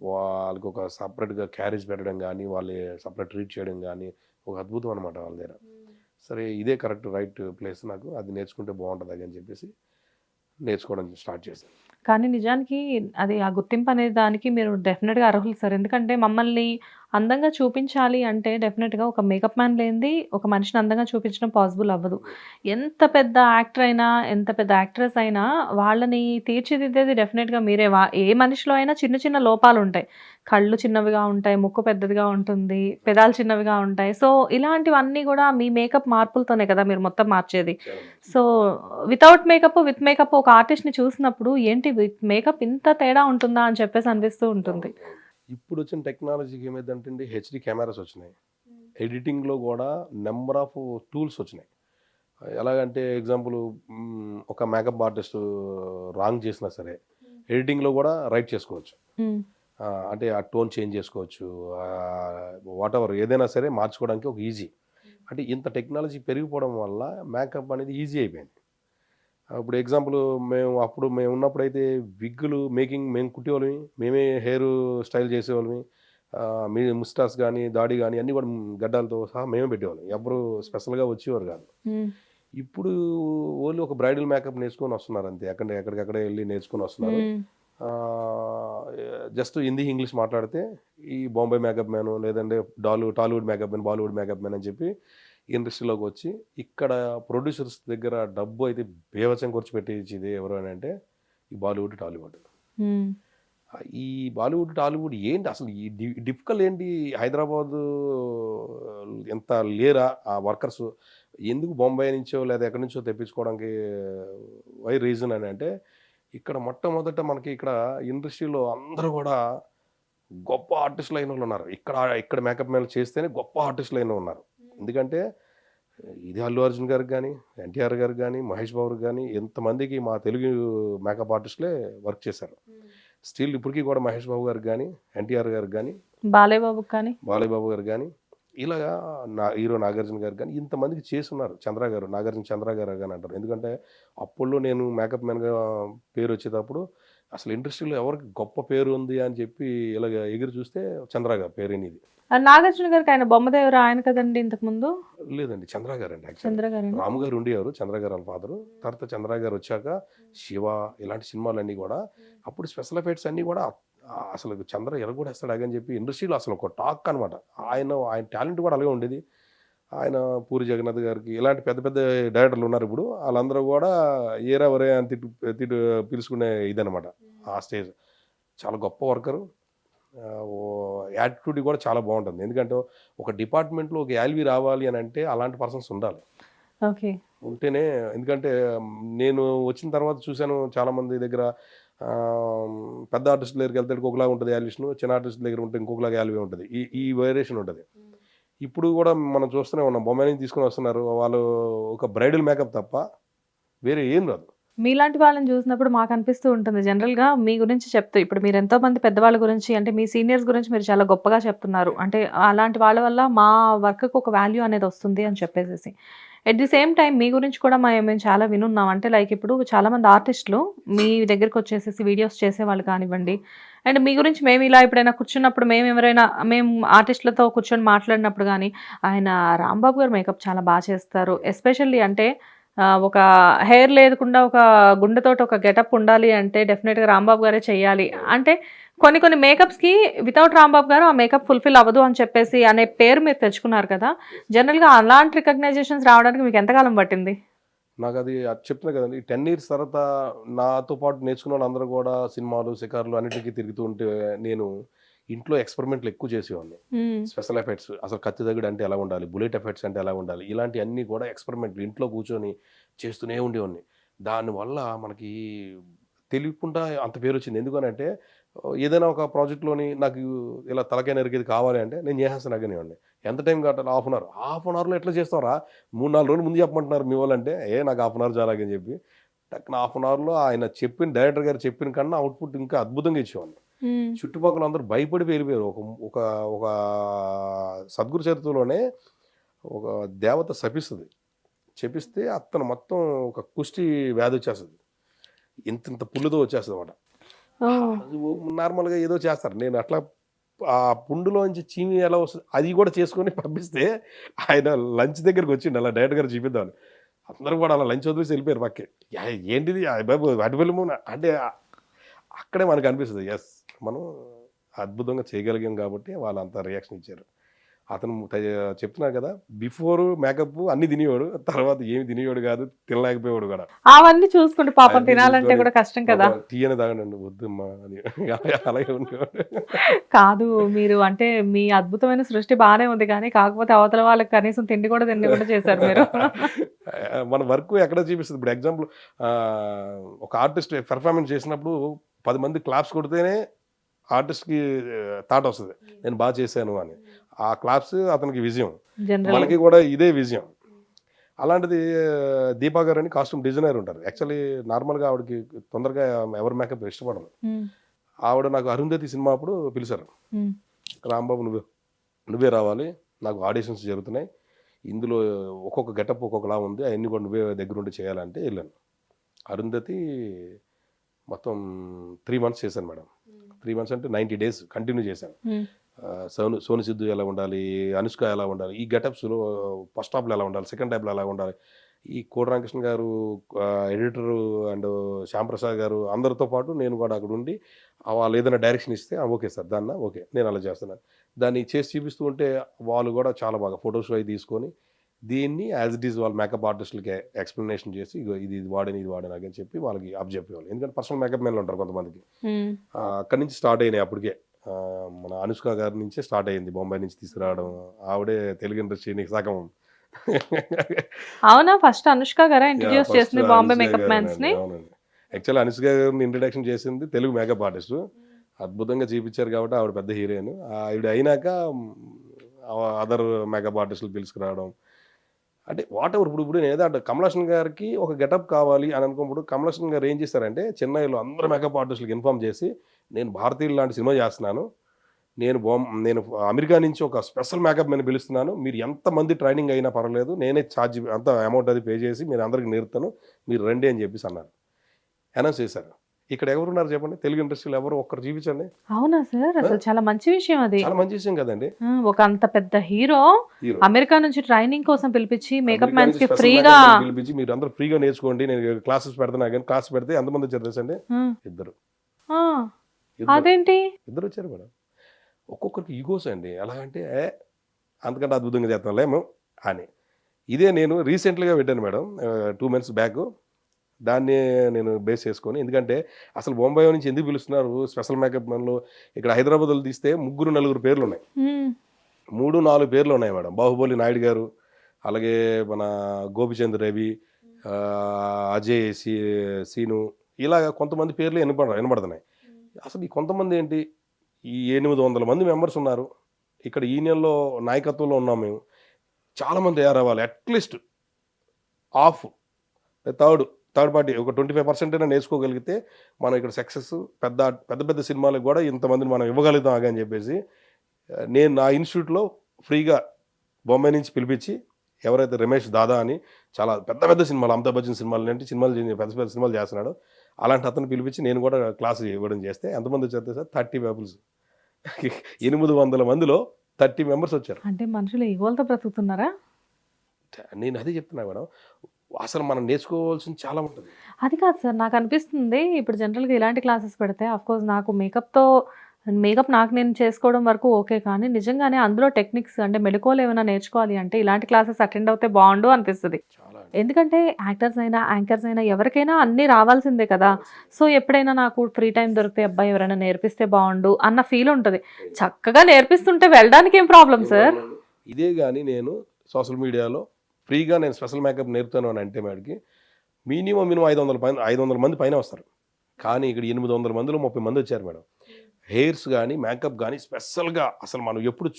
వాళ్ళకి ఒక సెపరేట్‌గా క్యారేజ్ పెట్టడం గానీ, వాళ్ళు సెపరేట్ ట్రీట్ చేయడం గానీ, ఒక అద్భుతం అనమాట వాళ్ళ దగ్గర. సరే ఇదే కరెక్ట్ రైట్ ప్లేస్ నాకు. అది నేర్చుకుంటే బావుంటది అని చెప్పేసి నేర్చుకోవడం స్టార్ట్ చేశాను. కానీ నిజానికి అది ఆ గుర్తింపు అనే దానికి మీరు డెఫినిట్‌గా అర్హులు సార్. ఎందుకంటే మమ్మల్ని అందంగా చూపించాలి అంటే డెఫినిట్‌గా ఒక మేకప్ మ్యాన్ లేనిది ఒక మనిషిని అందంగా చూపించడం పాసిబుల్ అవ్వదు. ఎంత పెద్ద యాక్టర్ అయినా, ఎంత పెద్ద యాక్ట్రెస్ అయినా వాళ్ళని తీర్చిదిద్దేది డెఫినిట్‌గా మీరే. ఏ మనిషిలో అయినా చిన్న చిన్న లోపాలుంటాయి. కళ్ళు చిన్నవిగా ఉంటాయి, ముక్కు పెద్దదిగా ఉంటుంది, పెదాలు చిన్నవిగా ఉంటాయి. సో, ఇలాంటివన్నీ గూడా మీ మేకప్ మార్పులతోనే కదా మీరు మొత్తం మార్చేది. So, without makeup, with makeup ఒక ఆర్టిస్ట్‌ని చూసినప్పుడు ఏంటి విత్ మేకప్ ఇంత తేడా ఉంటుందా అని చెప్పేసి అనిపిస్తూ ఉంటుంది. ఇప్పుడొచ్చిన టెక్నాలజీకి ఏమైందంటే అండి, హెచ్‌డీ కెమెరాస్ వచ్చినాయి. ఎడిటింగ్‌లో గూడా నంబర్ ఆఫ్ టూల్స్ వచ్చినాయి. ఎలాగంటే ఎగ్జాంపుల్, ఒక మేకప్ ఆర్టిస్ట్ రాంగ్ చేసినా సరే ఎడిటింగ్‌లో గూడా రైట్ చేసుకోవచ్చు. హ్మ్. అంటే ఆ టోన్ చేంజ్ చేసుకోవచ్చు. వాటెవర్ ఏదైనా సరే మార్చుకోవడానికి ఒక ఈజీ. అంటే ఇంత టెక్నాలజీ పెరిగిపోవడం వల్ల మేకప్ అనేది ఈజీ అయిపోయింది. ఇప్పుడు ఎగ్జాంపుల్, మేము ఉన్నప్పుడైతే విగ్గులు మేకింగ్ మేము కుట్టేవాళ్ళమి. మేమే హెయిర్ స్టైల్ చేసేవాళ్ళమి. మీ ముస్టాస్ గానీ, దాడి గానీ అన్నీ కూడా గడ్డాలతో సహా మేమే పెట్టేవాళ్ళం. ఎవరు స్పెషల్‌గా వచ్చేవారు కాదు. హ్మ్. ఇప్పుడు ఓన్లీ ఒక బ్రైడల్ మేకప్ నేర్చుకొని వస్తున్నారు అంతే. ఎక్కడికక్కడే ఎళ్లి నేర్చుకొని వస్తున్నారు. హ్మ్. జస్ట్ హిందీ, ఇంగ్లీష్ మాట్లాడితే ఈ బాంబే మేకప్ మ్యాను, లేదంటే Tollywood makeup man, Bollywood makeup man అని చెప్పి ఇండస్ట్రీలోకి వచ్చి ఇక్కడ ప్రొడ్యూసర్స్ దగ్గర డబ్బు అయితే బీభత్సం ఖర్చు పెట్టించేది ఎవరు అని అంటే ఈ బాలీవుడ్, టాలీవుడ్. హ్మ్. ఈ బాలీవుడ్, టాలీవుడ్ ఏంటి అసలు ఈ డిఫికల్ ఏంటి? హైదరాబాదు ఎంత లేరా ఆ వర్కర్స్? ఎందుకు బొంబాయి నుంచో లేదా ఎక్కడి నుంచో తెప్పించుకోవడానికి వై రీజన్ అని అంటే, ఇక్కడ మొట్టమొదట మనకి ఇక్కడ ఇండస్ట్రీలో అందరూ గూడా గొప్ప ఆర్టిస్టులు అయినోళ్ళున్నారు. ఇక్కడ మేకప్ మ్యాన్‌లు చేస్తేనే గొప్ప ఆర్టిస్టులు అయినోళ్ళున్నారు. ఎందుకంటే ఇది అల్లు అర్జున్ గారికి గాని, ఎన్టీఆర్ గారికి గాని, మహేష్ బాబుకి గాని ఎంతమందికి మా తెలుగు మేకప్ ఆర్టిస్టులే వర్క్ చేశారు. స్టిల్ ఇప్పటికి కూడా మహేష్ బాబు గారికి గాని, ఎన్టీఆర్ గారికి గాని, బాలయ్య బాబుకి కానీ బాలయ్య బాబు గారికి గాని, ఇలాగా హీరో నాగార్జున గారికి గాని ఇంతమందికి చేసున్నారు. నాగార్జున చంద్ర గారు గాని అంటారు. ఎందుకంటే అప్పట్లో నేను మేకప్ మ్యాన్‌గా పేరొచ్చేటప్పుడు అసలు ఇండస్ట్రీలో ఎవరికి గొప్ప పేరు ఉంది అని చెప్పి ఇలాగ ఎగిరి చూస్తే చంద్ర గారి పేరేనిది. నాగార్జున గారికి ఆయన బొమ్మదేవరు ఆయన కదండీ ఇంతకుముందు. లేదండి, చంద్ర గారండి యాక్చువల్లీ. చంద్ర గారేనా? రాము గారు ఉండేవారు. చంద్ర గారు వాళ్ళ ఫాదరు. తర్వాత చంద్ర గారు వచ్చాక 'శివ' ఇలాంటి సినిమాలన్నీ గూడా అప్పుడు స్పెషల్ ఎఫెక్ట్స్ అన్నీ గూడా అసలు చంద్ర ఎరగొట్టేస్తాడు అని చెప్పి ఇండస్ట్రీలో అసలు ఒక టాక్ అనమాట. ఆయన టాలెంట్ గూడా అలాగే ఉండేది. ఆయన 'పూరి జగన్నాథ్' గారికి ఇలాంటి పెద్ద పెద్ద డైరెక్టర్లు ఉన్నారు ఇప్పుడు. ఆళ్ళందరూ గూడా ఏరా ఒరేయ్ అని పిలుచుకునే ఇదనమాట ఆ స్టేజ్. చాలా గొప్ప వర్కరు. యాటిట్యూడ్ కూడా చాలా బాగుంటుంది. ఎందుకంటే ఒక డిపార్ట్మెంట్లో ఒక యాల్వి రావాలి అని అంటే అలాంటి పర్సన్స్ ఉండాలి. ఓకే. ఉంటేనే ఎందుకంటే నేను వచ్చిన తర్వాత చూశాను చాలామంది దగ్గర పెద్ద ఆర్టిస్ట్ దగ్గరికి వెళ్తే ఒకలాగా ఉంటుంది యాల్యుయేషన్, చిన్న ఆర్టిస్ట్ దగ్గర ఉంటే ఇంకొకలాగా యాల్యువే ఉంటుంది. ఈ ఈ వేరియేషన్ ఉంటుంది. ఇప్పుడు కూడా మనం చూస్తూనే ఉన్నాం, బొమ్మాయి నుంచి తీసుకొని వస్తున్నారు. వాళ్ళు ఒక బ్రైడల్ మేకప్ తప్ప వేరే ఏం రాదు. మీలాంటి వాళ్ళని చూసినప్పుడు మాకు అనిపిస్తూ ఉంటుంది జనరల్‌గా మీ గురించి చెప్తూ ఇప్పుడు మీరు ఎంతో మంది పెద్దవాళ్ళ గురించి అంటే మీ సీనియర్స్ గురించి మీరు చాలా గొప్పగా చెప్తున్నారు. అంటే అలాంటి వాళ్ళ వల్ల మా వర్క్‌కి ఒక వాల్యూ అనేది వస్తుంది అని చెప్పేసేసి. ఎట్ ది సేమ్ టైమ్ మీ గురించి కూడా మేము చాలా వినున్నాం. అంటే లైక్ ఇప్పుడు చాలామంది ఆర్టిస్టులు మీ దగ్గరికి వచ్చేసేసి వీడియోస్ చేసేవాళ్ళు కానివ్వండి. అండ్ మీ గురించి మేము ఇలా ఎప్పుడైనా కూర్చున్నప్పుడు మేము ఆర్టిస్టులతో కూర్చొని మాట్లాడినప్పుడు గానీ, ఆయన రాంబాబు గారు మేకప్ చాలా బాగా చేస్తారు. ఎస్పెషల్లీ అంటే ఒక హెయిర్ లేకుండా ఒక గుండెతోటి ఒక గెటప్ ఉండాలి అంటే డెఫినెట్‌గా రాంబాబు గారే చెయ్యాలి. అంటే కొన్ని మేకప్స్‌కి వితౌట్ రాంబాబు గారు ఆ మేకప్ ఫుల్‌ఫిల్ అవ్వదు అని చెప్పేసి అనే పేరు మీరు తెచ్చుకున్నారు కదా! జనరల్‌గా అలాంటి రికగ్నైజేషన్స్ రావడానికి మీకు ఎంత కాలం పట్టింది? నాకది చెప్తున్నా కదండీ! 10 ఇయర్స్ తర్వాత నాతో పాటు నేర్చుకున్న వాళ్ళందరూ కూడా సినిమాలు, షికారులు అన్నిటికి తిరుగుతూ ఉంటే నేను ఇంట్లో ఎక్స్‌పెరిమెంట్‌లు ఎక్కువ చేసేవాడిని. హ్మ్. స్పెషల్ ఎఫెక్ట్స్ అసలు కత్తి తగుడు అంటే ఎలా ఉండాలి? బుల్లెట్ ఎఫెక్ట్స్ అంటే ఎలా ఉండాలి? ఇలాంటియన్నీ కూడా ఎక్స్‌పెరిమెంట్‌లు ఇంట్లో కూర్చొని చేస్తూనే ఉండేవాడిని. దానివల్ల మనకి తెలియకుండా అంత పేరొచ్చింది. ఎందుకనంటే ఏదైనా ఒక ప్రాజెక్ట్‌లోని నాకు ఇలా తలకాయ నరికేది కావాలి అంటే నేను చేసేస్తాను అగ్గనివ్వండి. ఎంత టైం కావాలి? Half an hour. Half an అవర్‌లో ఎట్లా చేస్తావురా? 3, 4 రోజులు ముందు చెప్పమంటున్నారు మీ వోళ్ళంటే, నాకు హాఫ్ అన్ అవర్ చాలని చెప్పి టక్కున హాఫ్ అన్ అవర్‌లో ఆయన చెప్పిన డైరెక్టర్ గారు చెప్పిన కన్నా అవుట్‌పుట్ ఇంకా అద్భుతంగా ఇచ్చేవాడిని. హ్మ్. చుట్టుపక్కల అందరూ భయపడి వెళ్ళిపోయారు. ఒక ఒక ఒక సద్గురు చరిత్రలోనే ఒక దేవత శపిస్తది. శపిస్తే అతను మొత్తం ఒక కుష్టి వ్యాధి వచ్చేస్తది. ఇంతింత పుండుతో వచ్చేస్తదన్నమాట. ఓహ్! నార్మల్‌గా ఏదో చేస్తారు. నేను అట్లా ఆ పుండులోంచి చీమి ఎలా వస్తది అది కూడా చేసుకొని పంపిస్తే ఆయన లంచ్ దగ్గరికొచ్చిండు అలా డైరెక్టర్ గారికి చూపిద్దామని. అందరూ కూడా అలా లంచ్ వదిలేసి వెళ్ళిపోయారు పక్కకి. ఏంటిది బాబు అటు వెళ్ళము అంటే అక్కడే మనకు అనిపిస్తది. యెస్, మనం అద్భుతంగా చేయగలిగాం కాబట్టి వాళ్ళంత రియాక్షన్ ఇచ్చారు. అతను చెప్తున్నా కదా! బిఫోర్ మేకప్ అన్నీ తినేవాడు. తర్వాత ఏమి తినేవాడు కాదు. తినలేకపోయేవాడు కూడా. అవన్నీ చూసుకుంటే పాపం అవన్నీ తినాలంటే చూసుకొని కూడా కష్టం కదా! టీ అయినా తాగండి వద్దమ్మా అని అలాగే ఉండేవాడు. కాదు మీరు అంటే మీ అద్భుతమైన సృష్టి బానే ఉంది కానీ, కాకపోతే అవతల వాళ్ళకి కనీసం తిండి కూడా తినకుండా చేశారు మీరు. మన వర్క్ ఎక్కడ చూపిస్తది. ఇప్పుడు ఎగ్జాంపుల్ ఒక ఆర్టిస్ట్ పెర్ఫార్మెన్స్ చేసినప్పుడు 10 మంది క్లాప్స్ కొడితేనే ఆర్టిస్ట్‌కి థాట్ వస్తది. నేను బాగా చేశాను అని. ఆ క్లాప్స్ అతనికి విజయం. జనరల్. మనకి కూడా ఇదే విజయం. అలాంటిది దీపా గారని కాస్ట్యూమ్ డిజైనర్ ఉంటారు. యాక్చువల్లీ నార్మల్‌గా ఆవిడకి తొందరగా ఎవరి మేకప్ ఇష్టపడరు. హ్మ్. ఆవిడ నాకు 'అరుంధతి' సినిమా అప్పుడు పిలిచారు. హ్మ్. రాంబాబు నువ్వే రావాలి. నాకు ఆడిషన్స్ జరుగుతున్నాయి. ఇందులో ఒక్కొక్క గెటప్ ఒక్కొక్కలా ఉంది. అయన్నీ కూడా నువ్వే దగ్గరుండి చేయాలంటే ఎళ్ళాను. 'అరుంధతి' మొత్తం 3 మంత్స్ చేశాను మేడం. 3 మంత్స్ అంటే 90 డేస్ కంటిన్యూ చేశాను. హ్మ్. సోను సిద్దు ఎలా ఉండాలి? అనుష్క ఎలా ఉండాలి? ఈ గెటప్స్‌లో ఫస్ట్ హాఫ్‌లో ఎలా ఉండాలి? సెకండ్ హాఫ్‌లో ఎలా ఉండాలి? ఈ కోడి రామకృష్ణ గారు ఎడిటరు అండ్ శ్యామ్ ప్రసాద్ గారు అందరితో పాటు నేను కూడా అక్కడుండి వాళ్ళు ఏదైనా డైరెక్షన్ ఇస్తే ఓకే సార్ దాన్నా ఓకే. నేను అలా చేస్తున్నాను. దాన్ని చేసి చూపిస్తూ ఉంటే వాళ్ళు కూడా చాలా బాగా ఫోటోస్ అవి తీసుకొని దీన్ని యాజ్ ఇట్ ఈజ్ వాళ్ళ మేకప్ ఆర్టిస్టులకి ఎక్స్‌ప్లనేషన్ చేసి ఇగో ఇది వాడని అని చెప్పి వాళ్ళకి అప్పజెప్పేవాళ్ళు. ఎందుకంటే పర్సనల్ మేకప్ మెన్‌లు ఉంటారు కొంతమందికి. హ్మ్. అక్కడి నుంచి స్టార్ట్ అయినాయి అప్పటికే. మన అనుష్క గారి నుంచే స్టార్ట్ అయింది. బొంబాయి నుంచి తీసుకురావడం. ఆవిడే తెలుగు ఇండస్ట్రీని సగం అవునా? ఫస్ట్ అనుష్క గారా ఇంట్రొడ్యూస్ ఫస్ట్ చేసింది బాంబే అనుష్క మేకప్ గారేనండి. మ్యాన్స్‌ని? అవునండి. యాక్చువల్లీ అనుష్క గారిని ఇంట్రడక్షన్ చేసింది తెలుగు మేకప్ ఆర్టిస్టు. అద్భుతంగా చూపించారు కాబట్టి ఆవిడ పెద్ద హీరోయిన్. ఆవిడ అయినాక అదర్ మేకప్ ఆర్టిస్టులు పిలుచుకురావడం. అంటే వాటెవర్ ఇప్పుడు నేనేదో అంటే కమల్ హాసన్ గారికి ఒక గెటప్ కావాలి అని అనుకున్నప్పుడు కమల్ హాసన్ గారు ఏం చేశారంటే చెన్నైలో అందరు మేకప్ ఆర్టిస్టులకి ఇన్ఫార్మ్ చేసి నేను భారతీయులు లాంటి సినిమా చేస్తున్నాను. నేను అమెరికా నుంచి ఒక స్పెషల్ మేకప్ మ్యాన్‌ని పిలుస్తున్నాను. మీరు ఎంతమంది ట్రైనింగ్ అయినా పర్వాలేదు. నేనే చార్జ్ అంత అమౌంట్ అది పే చేసి మీరు అందరికి నేర్పుతాను. మీరు రండి అని చెప్పేసి అన్నారు. అనౌన్స్ చేశారు. ఇక్కడ ఎవరున్నారు చెప్పండి? తెలుగు ఇండస్ట్రీలో ఎవరు ఒక్కరు చూపించండి. అవునా సార్? అసలు చాలా మంచి విషయం అది. చాలా మంచి విషయం కదండీ! ఆ! ఒక అంత పెద్ద హీరో హీరో. అమెరికా నుంచి ట్రైనింగ్ కోసం పిలిపించి మేకప్ అమెరికా నుంచి మ్యాన్స్‌కి స్పెషల్ ఫ్రీగా మేకప్ మ్యాన్‌ని పిలిపించి మీరు అందరూ ఫ్రీగా నేర్చుకోండి. నేను క్లాసెస్ పెడుతున్నా గాని క్లాస్ పెడితే ఎంతమంది వచ్చారో తెలుసా అండి? హ్మ్. ఇద్దరు. ఆ! ఇద్దరు. అదేంటి? ఇద్దరు వచ్చారు మేడం. ఒక్కొక్కరికి ఈగోస్ అండి. ఎలాగంటే అంతకంటే అద్భుతంగా చేస్తాంలేము అని. ఇదే నేను రీసెంట్‌గా పెట్టాను మేడం. 2 months back. దాన్ని నేను బేస్ చేసుకొని, ఎందుకంటే అసలు బొంబాయి నుంచి ఎందుకు పిలుస్తున్నారు స్పెషల్ మేకప్ మెన్‌లు, ఇక్కడ హైదరాబాద్‌లో తీస్తే 3, 4 పేర్లున్నాయి. హ్మ్. 3, 4 పేర్లున్నాయి మేడం. 'బాహుబలి' నాయుడు గారు, అలాగే మన 'గోపిచంద్ రవి', అజయ్ సీను, ఇలాగ కొంతమంది పేర్లు వినపడుతున్నాయి. అసలు ఈ కొంతమంది ఏంటి, ఈ 800 మంది మెంబర్స్ ఉన్నారు. ఇక్కడ యూనియన్‌లో నాయకత్వంలో ఉన్నాం మేము. చాలామంది తయారవ్వాలి. అట్‌లీస్ట్ హాఫ్ థర్డ్ పార్టీ ఒక 25% అయినా నేర్చుకోగలిగితే మనం ఇక్కడ సక్సెస్ పెద్ద పెద్ద పెద్ద సినిమాలకు కూడా ఇంతమందిని మనం ఇవ్వగలుగుతాం అని చెప్పేసి నేను నా ఇన్స్టిట్యూట్లో ఫ్రీగా బొంబాయి నుంచి పిలిపించి, ఎవరైతే రమేష్ దాదా అని చాలా పెద్ద పెద్ద సినిమాలు, అమితాబ్ బచ్చన్ సినిమాలు అంటే పెద్ద పెద్ద సినిమాలు చేస్తున్నాడు, అలాంటి అతను పిలిపించి నేను కూడా క్లాస్ ఇవ్వడం చేస్తే ఎంతమంది వచ్చారు సార్? 30 పీపుల్స్. 800 మందిలో 30 మెంబర్స్ వచ్చారు. అంటే మనుషులు ఈగోలతో బ్రతుకుతున్నారా? నేను అదే చెప్తున్నా మేడం, అసలు మనం నేర్చుకోవాల్సింది చాలా ఉంటుంది. అది కాదు సార్, నాకు అనిపిస్తుంది ఇప్పుడు జనరల్‌గా ఇలాంటి క్లాసెస్ పెడితే ఆఫ్‌కోర్స్ నాకు మేకప్ నాకు నేను చేసుకోవడం వరకు ఓకే. కానీ నిజంగానే అందులో టెక్నిక్స్ అంటే మెళకువలు ఏమైనా నేర్చుకోవాలి అంటే ఇలాంటి క్లాసెస్ అటెండ్ అవుతే బాగుండు అనిపిస్తది. చాలా ఎందుకంటే యాక్టర్స్ అయినా, యాంకర్స్ అయినా ఎవరికైనా అన్నీ రావాల్సిందే కదా! సో ఎప్పుడైనా నాకు ఫ్రీ టైమ్ దొరికితే అబ్బా ఎవరైనా నేర్పిస్తే బాగుండు అన్న ఫీల్ ఉంటది. చక్కగా నేర్పిస్తుంటే వెళ్ళడానికి ఏం ప్రాబ్లమ్ సార్? ఇదే కానీ నేను సోషల్ మీడియాలో ఫ్రీగా నేను స్పెషల్ మేకప్ నేర్పుతాను అని అంటే మేడకి మినిమం 500 మంది పైన వస్తారు. కానీ ఇక్కడ 800 మందిలో 30 మంది వచ్చారు మేడం. హెయిర్స్ కానీ, మేకప్ కానీ స్పెషల్గా అసలు మనం ఎప్పుడు